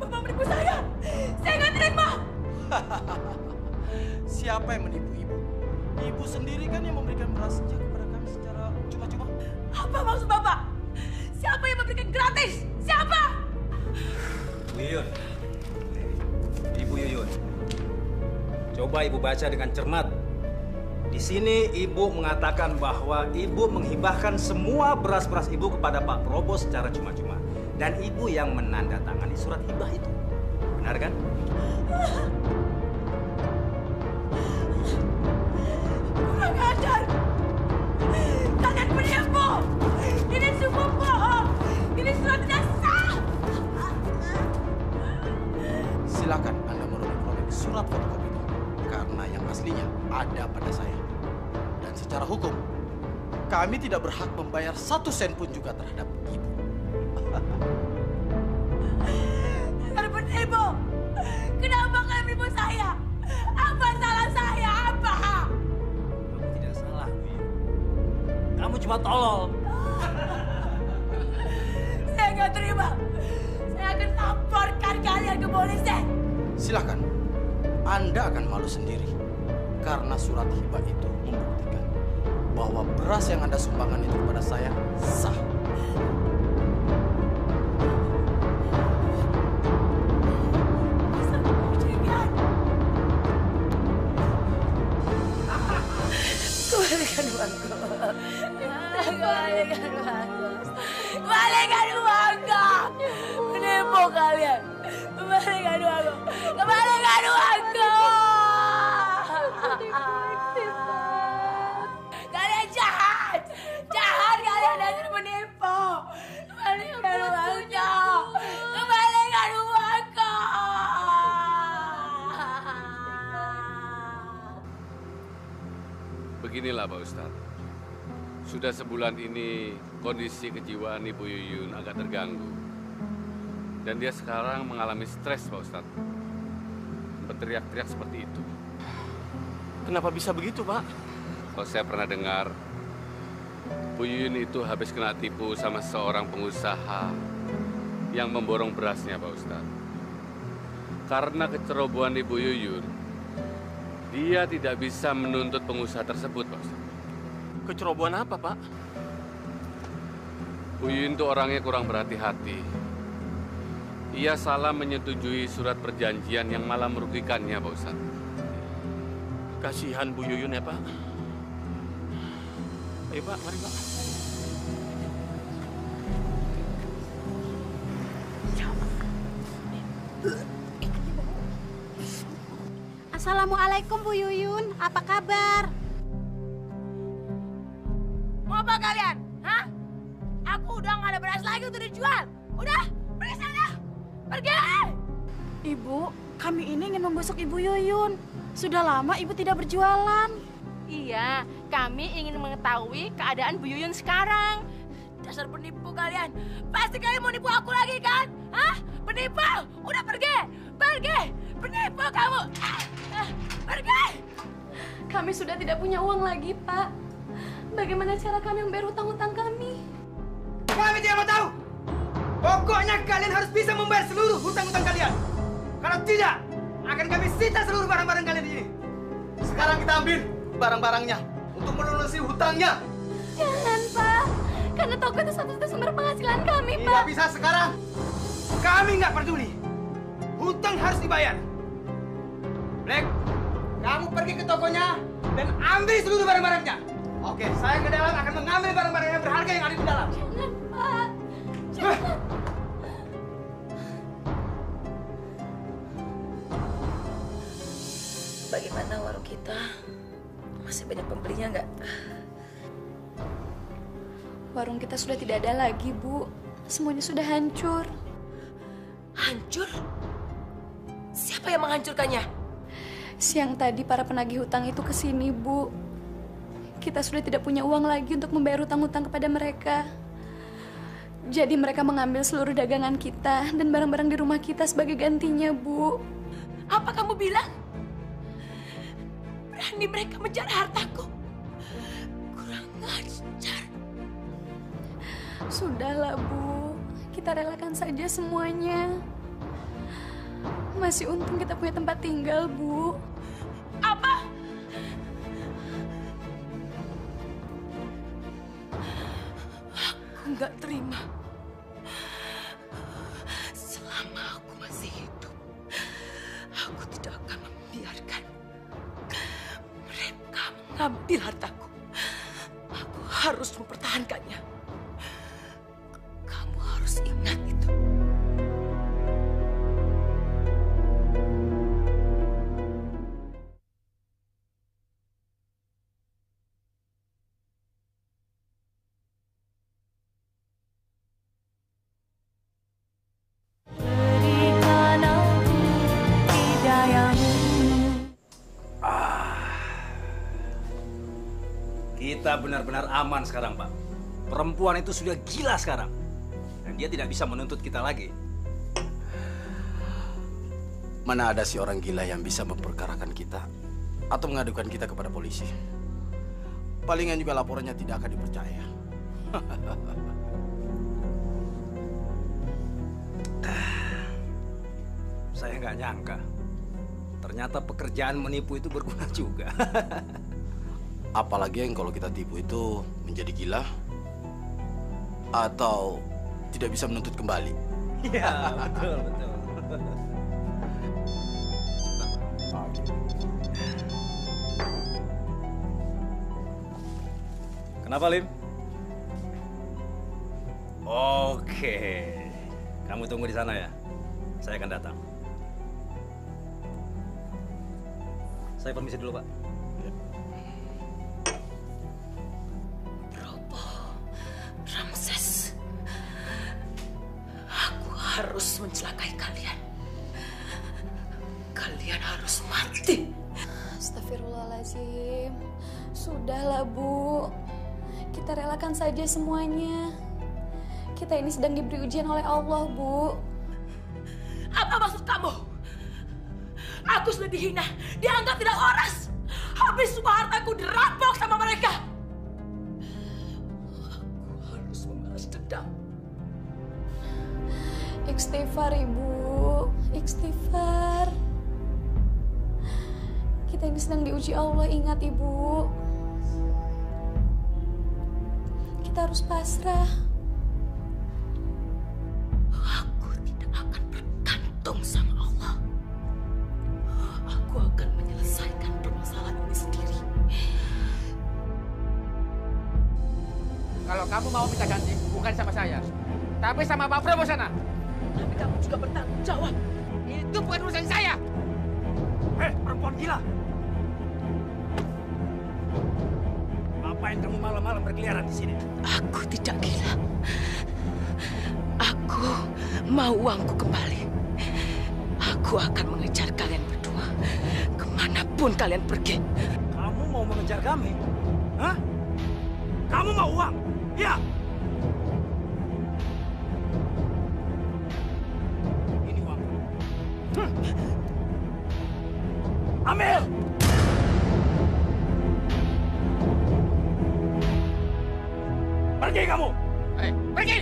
Bapak menipu saya. Saya nggak terima. Siapa yang menipu Ibu? Ibu sendiri kan yang memberikan berasnya kepada kami secara cuma-cuma. Apa maksud Bapak? Siapa yang memberikan gratis? Siapa? Bu Yuyun. Ibu Yuyun. Coba Ibu baca dengan cermat. Di sini Ibu mengatakan bahwa Ibu menghibahkan semua beras-beras Ibu kepada Pak Probo secara cuma-cuma. Dan Ibu yang menandatangani surat hibah itu. Benar kan? Kurang ajar. Kalian penipu. Ini semua bohong. Ini surat tidak sah. Silakan Anda merobek-robek surat fotokopi itu. Karena yang aslinya ada pada saya. Dan secara hukum, kami tidak berhak membayar 1 sen pun juga terhadap Ibu. Kalian penipu. Kenapa kalian menipu saya? Apa salah saya? Apa? Kamu tidak salah, Bu Yuyun. Kamu cuma tolol. Saya nggak terima. Saya akan laporkan kalian ke polisi. Silakan. Anda akan malu sendiri. Karena surat hibah itu membuktikan bahwa beras yang Anda sumbangkan itu kepada saya sah. Kembalikan uangku. Kembalikan uangku. Kembalikan uangku. Menipu kalian. Kembalikan uangku. Kembalikan uangku. Kalian jahat. Jahat kalian dan menipu. Kembalikan uangku. Kembalikan uangku. Beginilah Pak Ustadz. Sudah sebulan ini kondisi kejiwaan Ibu Yuyun agak terganggu. Dan dia sekarang mengalami stres Pak Ustadz. Berteriak-teriak seperti itu. Kenapa bisa begitu, Pak? Kalau saya pernah dengar, Bu Yuyun itu habis kena tipu sama seorang pengusaha yang memborong berasnya Pak Ustadz. Karena kecerobohan Ibu Yuyun, Dia tidak bisa menuntut pengusaha tersebut, Pak Ustadz. Kecerobohan apa, Pak? Bu Yuyun itu orangnya kurang berhati-hati. Ia salah menyetujui surat perjanjian yang malah merugikannya, Pak Ustadz. Kasihan Bu Yuyun ya, Pak. Ayo, Pak, mari, Pak. Assalamualaikum Bu Yuyun, apa kabar? Mau apa kalian? Hah? Aku udah nggak ada beras lagi untuk dijual. Udah, pergi sana. Pergi! Ibu, kami ini ingin membusuk Ibu Yuyun. Sudah lama Ibu tidak berjualan. Iya, kami ingin mengetahui keadaan Bu Yuyun sekarang. Dasar penipu kalian. Pasti kalian mau nipu aku lagi kan? Hah? Penipu! Udah pergi! Pergi! Penipu kamu! Pergi! Kami sudah tidak punya uang lagi, Pak. Bagaimana cara kami membayar hutang-hutang kami? Kami tidak mau tahu. Pokoknya kalian harus bisa membayar seluruh hutang-hutang kalian. Kalau tidak, akan kami sita seluruh barang-barang kalian di sini. Sekarang kita ambil barang-barangnya untuk melunasi hutangnya. Jangan, Pak. Karena toko itu satu-satunya sumber penghasilan kami, Pak. Tidak bisa sekarang. Kami nggak peduli. Hutang harus dibayar. Black, kamu pergi ke tokonya dan ambil seluruh barang-barangnya. Oke, saya ke dalam akan mengambil barang-barang yang berharga yang ada di dalam. Jangan, Pak. Jangan. Bagaimana warung kita? Masih banyak pembelinya nggak? Warung kita sudah tidak ada lagi, Bu. Semuanya sudah hancur. Hancur? Siapa yang menghancurkannya? Siang tadi para penagih hutang itu ke sini, Bu. Kita sudah tidak punya uang lagi untuk membayar hutang-hutang kepada mereka. Jadi mereka mengambil seluruh dagangan kita dan barang-barang di rumah kita sebagai gantinya, Bu. Apa kamu bilang? Berani mereka menjara hartaku? Kurang ajar. Sudahlah, Bu. Kita relakan saja semuanya. Masih untung kita punya tempat tinggal, Bu. Apa? Aku nggak terima. Selama aku masih hidup, aku tidak akan membiarkan mereka mengambil hartaku. Aku harus mempertahankannya. Kamu harus ingat itu. Kita benar-benar aman sekarang, Pak. Perempuan itu sudah gila sekarang. Dan dia tidak bisa menuntut kita lagi. Mana ada si orang gila yang bisa memperkarakan kita atau mengadukan kita kepada polisi. Palingan juga laporannya tidak akan dipercaya. Saya nggak nyangka. Ternyata pekerjaan menipu itu berguna juga. Apalagi yang kalau kita tipu itu menjadi gila atau tidak bisa menuntut kembali. Iya, betul, betul. Kenapa, Lim? Oke. Kamu tunggu di sana ya. Saya akan datang. Saya permisi dulu, Pak. Ramses, aku harus mencelakai kalian. Kalian harus mati. Astagfirullahaladzim. Sudahlah, Bu. Kita relakan saja semuanya. Kita ini sedang diberi ujian oleh Allah, Bu. Apa maksud kamu? Aku sudah dihina, dianggap tidak waras. Habis semua hartaku dirampok sama mereka. Dendam. Istighfar, Ibu. Istighfar. Kita ini sedang diuji Allah, ingat Ibu. Kita harus pasrah. Aku tidak akan bergantung sama Allah. Aku akan menyelesaikan permasalahan ini sendiri. Kalau kamu mau minta ganti, bukan sama saya, tapi sama Pak Prabowo sana. Tapi kamu juga bertanggung jawab. Itu bukan urusan saya. Hei, perempuan gila! Ngapain kamu malam-malam berkeliaran di sini? Aku tidak gila. Aku mau uangku kembali. Aku akan mengejar kalian berdua kemanapun kalian pergi. Kamu mau mengejar kami? Hah? Kamu mau uang? Iya. Ini uang. Ambil! Pergi kamu! Pergi!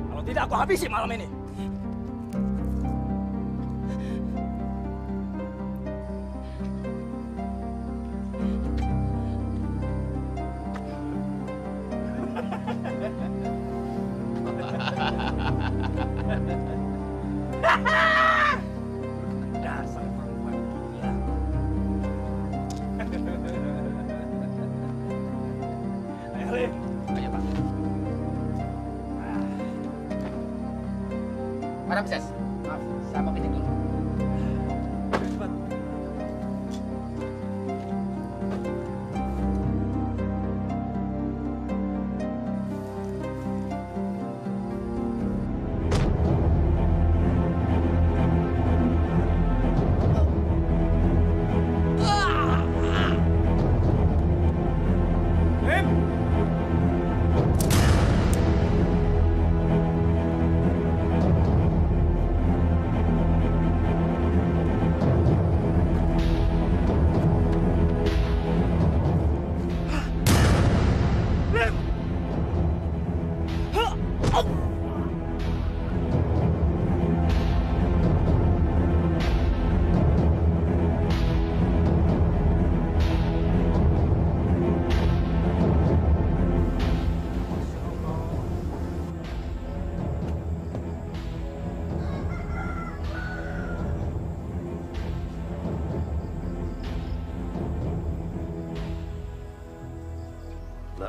Kalau tidak aku habisi malam ini. Dasar perempuan gila. Ayo, Lim. Ayo, Pak. Pak Ramses, maaf, saya mau kencing dulu.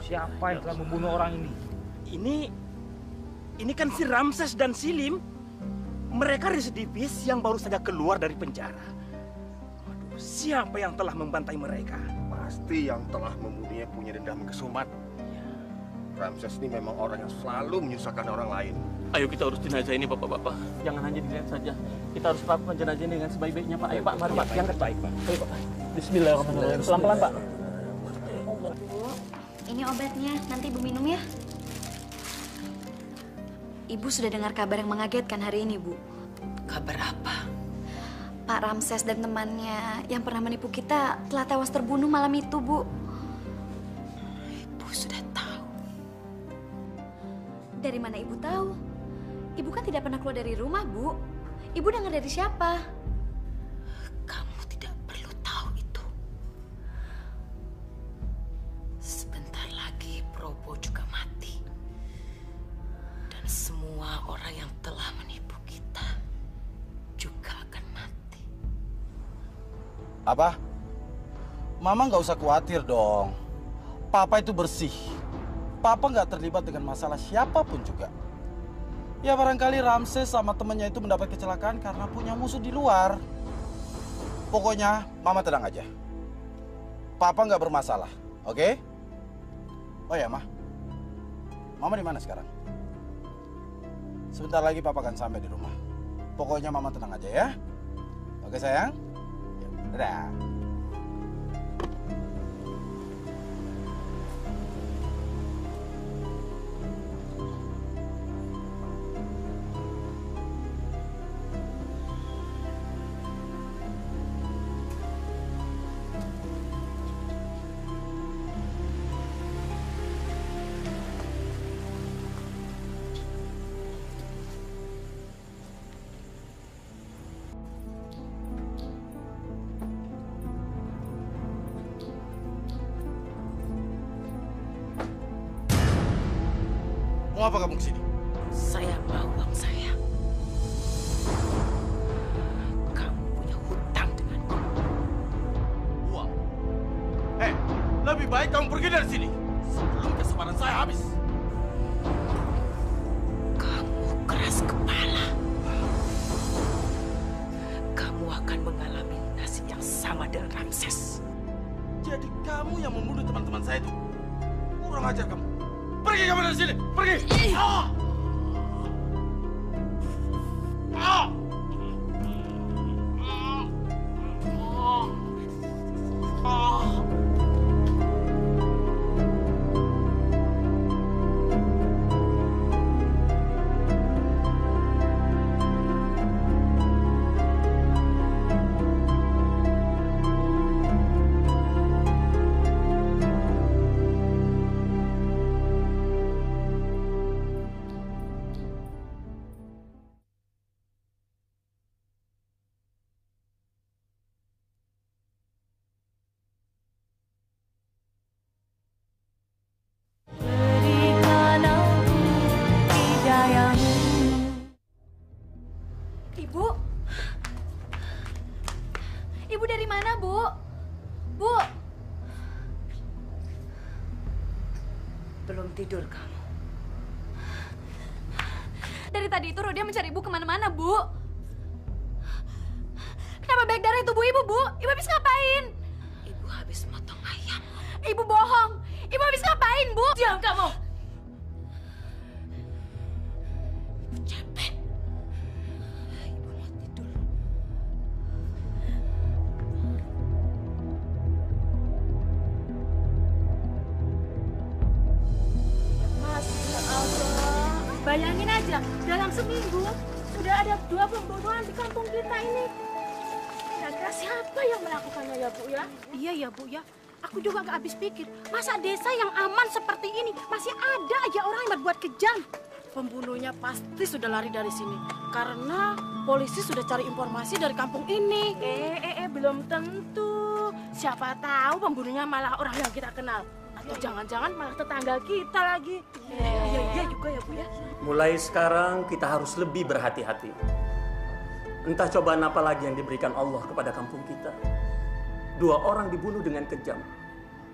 Siapa yang telah membunuh orang ini? Ini kan si Ramses dan si Lim. Mereka residivis yang baru saja keluar dari penjara. Waduh, siapa yang telah membantai mereka? Pasti yang telah membunuhnya punya dendam kesumat. Ramses ini memang orang yang selalu menyusahkan orang lain. Ayo kita urus jenazah ini, Bapak-bapak. Jangan hanya dilihat saja. Kita harus melakukan jenazah ini dengan sebaik-baiknya, Pak. Ayo, Pak. Mari, Pak. Yang terbaik, Pak. Ayo, Pak. Bismillahirrahmanirrahim. Pelan-pelan, Pak. Ini obatnya, nanti Ibu minum ya. Ibu sudah dengar kabar yang mengagetkan hari ini, Bu. Kabar apa? Pak Ramses dan temannya yang pernah menipu kita telah tewas terbunuh malam itu, Bu. Ibu sudah tahu. Dari mana Ibu tahu? Ibu kan tidak pernah keluar dari rumah, Bu. Ibu dengar dari siapa? Kamu tidak perlu tahu itu. Sebentar lagi Probo juga mati. Dan semua orang yang telah menipu kita juga akan mati. Apa? Mama nggak usah khawatir dong. Papa itu bersih. Papa nggak terlibat dengan masalah siapapun juga. Ya barangkali Ramses sama temennya itu mendapat kecelakaan karena punya musuh di luar. Pokoknya Mama tenang aja. Papa nggak bermasalah, oke? Oh ya, Mama di mana sekarang? Sebentar lagi Papa akan sampai di rumah. Pokoknya Mama tenang aja ya. Oke sayang? Dadah. Mau apa kamu kesini? Saya mau uang saya. Kamu punya hutang denganku. Uang? Lebih baik kamu pergi dari sini sebelum kesabaran saya habis. Kamu keras kepala. Kamu akan mengalami nasib yang sama dengan Ramses. Jadi kamu yang membunuh teman-teman saya itu? Kurang ajar kamu. Pergi kamu dari sini. Pergi. Ibu? Ibu dari mana, Bu? Bu? Belum tidur kamu? Dari tadi itu Rodia mencari Ibu kemana-mana, Bu. Kenapa banyak darah itu, Bu? Bu? Ibu habis ngapain? Ibu habis motong ayam. Ibu bohong. Ibu habis ngapain, Bu? Diam kamu! Capek. Ibu mau tidur. Mas, bayangin aja, dalam seminggu sudah ada 2 pembunuhan di kampung kita ini. Kira-kira siapa yang melakukannya ya, Bu ya? Iya ya, Bu ya. Aku juga nggak habis pikir, masa desa yang aman seperti ini masih ada aja orang yang berbuat kejam. Pembunuhnya pasti sudah lari dari sini karena polisi sudah cari informasi dari kampung ini. Belum tentu. Siapa tahu pembunuhnya malah orang yang kita kenal. Atau jangan-jangan malah tetangga kita lagi. Iya juga ya, Bu ya. Mulai sekarang kita harus lebih berhati-hati. Entah cobaan apa lagi yang diberikan Allah kepada kampung kita. 2 orang dibunuh dengan kejam.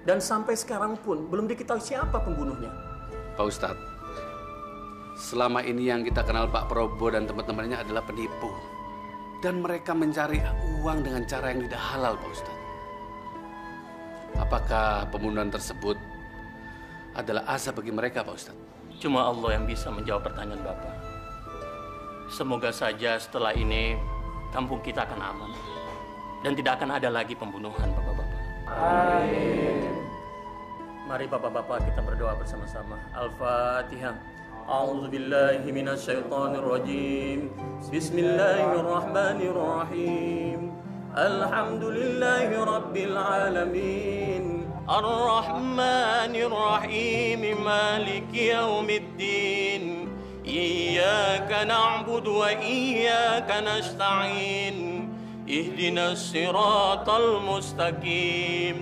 Dan sampai sekarang pun belum diketahui siapa pembunuhnya. Pak Ustadz, selama ini yang kita kenal Pak Probo dan teman-temannya adalah penipu. Dan mereka mencari uang dengan cara yang tidak halal, Pak Ustadz. Apakah pembunuhan tersebut adalah azab bagi mereka, Pak Ustadz? Cuma Allah yang bisa menjawab pertanyaan Bapak. Semoga saja setelah ini kampung kita akan aman. Dan tidak akan ada lagi pembunuhan, Bapak-Bapak. Amin. Mari Bapak-Bapak kita berdoa bersama-sama. Al-Fatihah. A'udzu billahi minasyaitonir rajim. Bismillahirrahmanirrahim. Alhamdulillahi rabbil alamin. Ar-Rahmanir Rahim. Maliki yaumiddin. Iyyaka na'budu wa iyyaka nasta'in. اهدنا الصراط المستقيم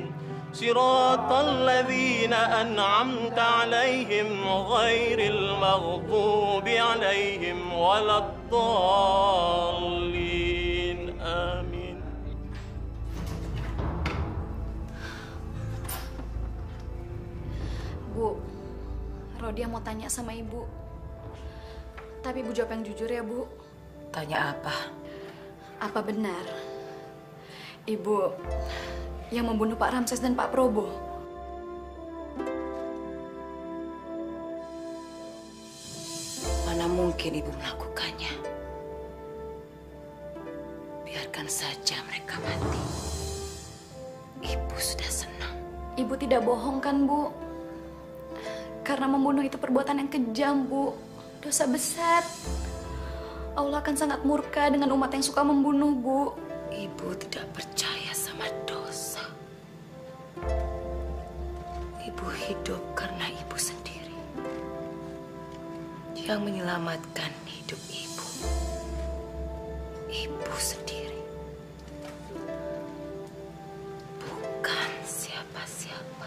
صراط الذين أنعمت عليهم غير المغضوب عليهم ولا الضالين آمين. Bu, Rodia mau tanya sama Ibu. Tapi Ibu jawab yang jujur ya, Bu. Tanya apa? Apa benar Ibu yang membunuh Pak Ramses dan Pak Probo? Mana mungkin Ibu melakukannya? Biarkan saja mereka mati. Ibu sudah senang. Ibu tidak bohong kan, Bu? Karena membunuh itu perbuatan yang kejam, Bu. Dosa besar. Allah akan sangat murka dengan umat yang suka membunuh, Bu. Ibu tidak percaya sama dosa. Ibu hidup karena ibu sendiri. Yang menyelamatkan hidup ibu. Ibu sendiri. Bukan siapa-siapa.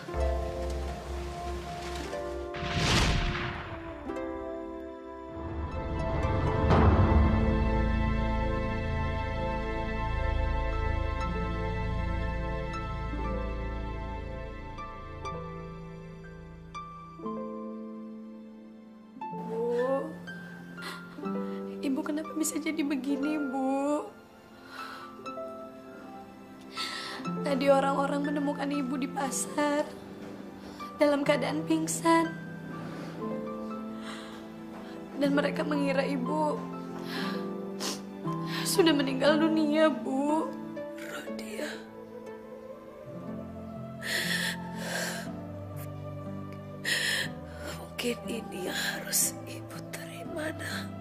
bisa jadi begini, Bu? Tadi orang-orang menemukan ibu di pasar dalam keadaan pingsan. Dan mereka mengira ibu sudah meninggal dunia, Bu. Rodia. Mungkin ini yang harus ibu terima, Nak.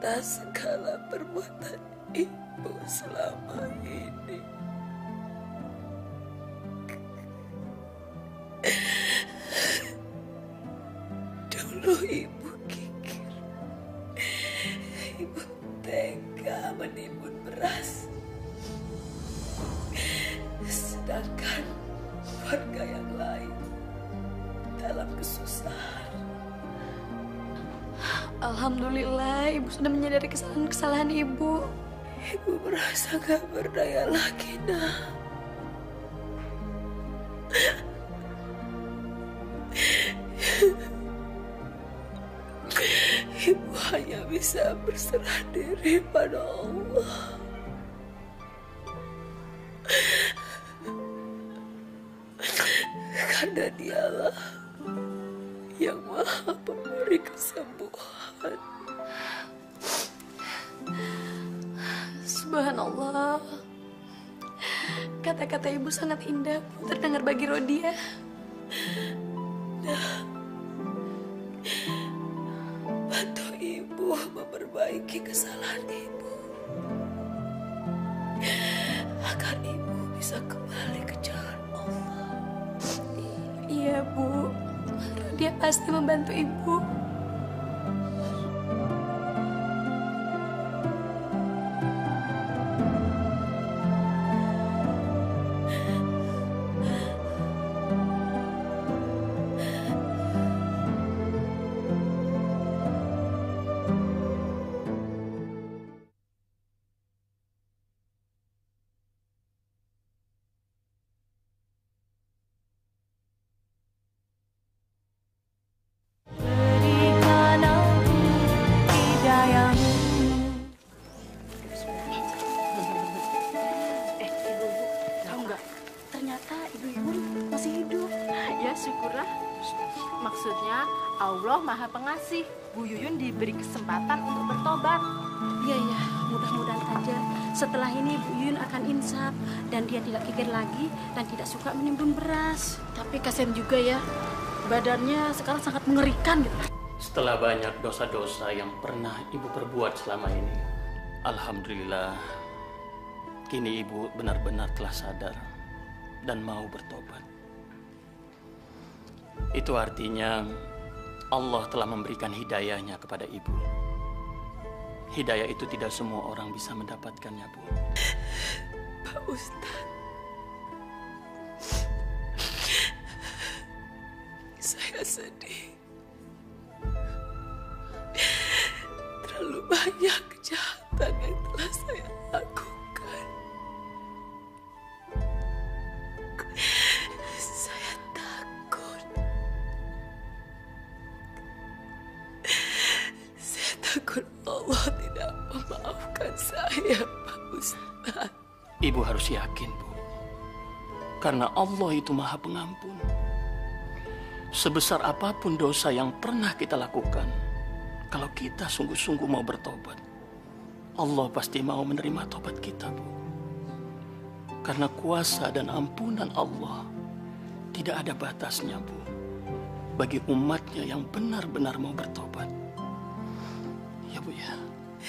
Atas segala perbuatan ibu selama ini. Dulu ibu kikir, ibu tega menimbun beras, sedangkan warga yang lain dalam kesusahan. Alhamdulillah, ibu sudah menyadari kesalahan ibu. Ibu merasa gak berdaya lagi, Nak. Ibu hanya bisa berserah diri pada Allah. Karena Dialah yang Maha Pemberi kesembuhan. Subhanallah. Kata-kata ibu sangat indah, Bu, terdengar bagi Rodia. Nah, bantu ibu memperbaiki kesalahan ibu agar ibu bisa kembali ke jalan Allah. Iya, Bu. Rodia pasti membantu ibu. Maksudnya Allah Maha Pengasih. Bu Yuyun diberi kesempatan untuk bertobat. Iya, iya, mudah-mudahan aja setelah ini Bu Yuyun akan insaf dan dia tidak kikir lagi dan tidak suka menimbun beras. Tapi kasihan juga ya, badannya sekarang sangat mengerikan gitu. Setelah banyak dosa-dosa yang pernah ibu perbuat selama ini, alhamdulillah kini ibu benar-benar telah sadar dan mau bertobat. Itu artinya Allah telah memberikan hidayahnya kepada ibu. Hidayah itu tidak semua orang bisa mendapatkannya, Bu. Pak Ustadz, saya sedih. Terlalu banyak kejahatan yang telah saya lakukan. Saya takut. Saya takut Allah tidak memaafkan saya, Pak Ustadz. Ibu harus yakin, Bu. Karena Allah itu Maha Pengampun. Sebesar apapun dosa yang pernah kita lakukan, kalau kita sungguh-sungguh mau bertobat, Allah pasti mau menerima tobat kita, Bu. Karena kuasa dan ampunan Allah tidak ada batasnya, Bu. Bagi umatnya yang benar-benar mau bertobat. Ya, Bu, ya.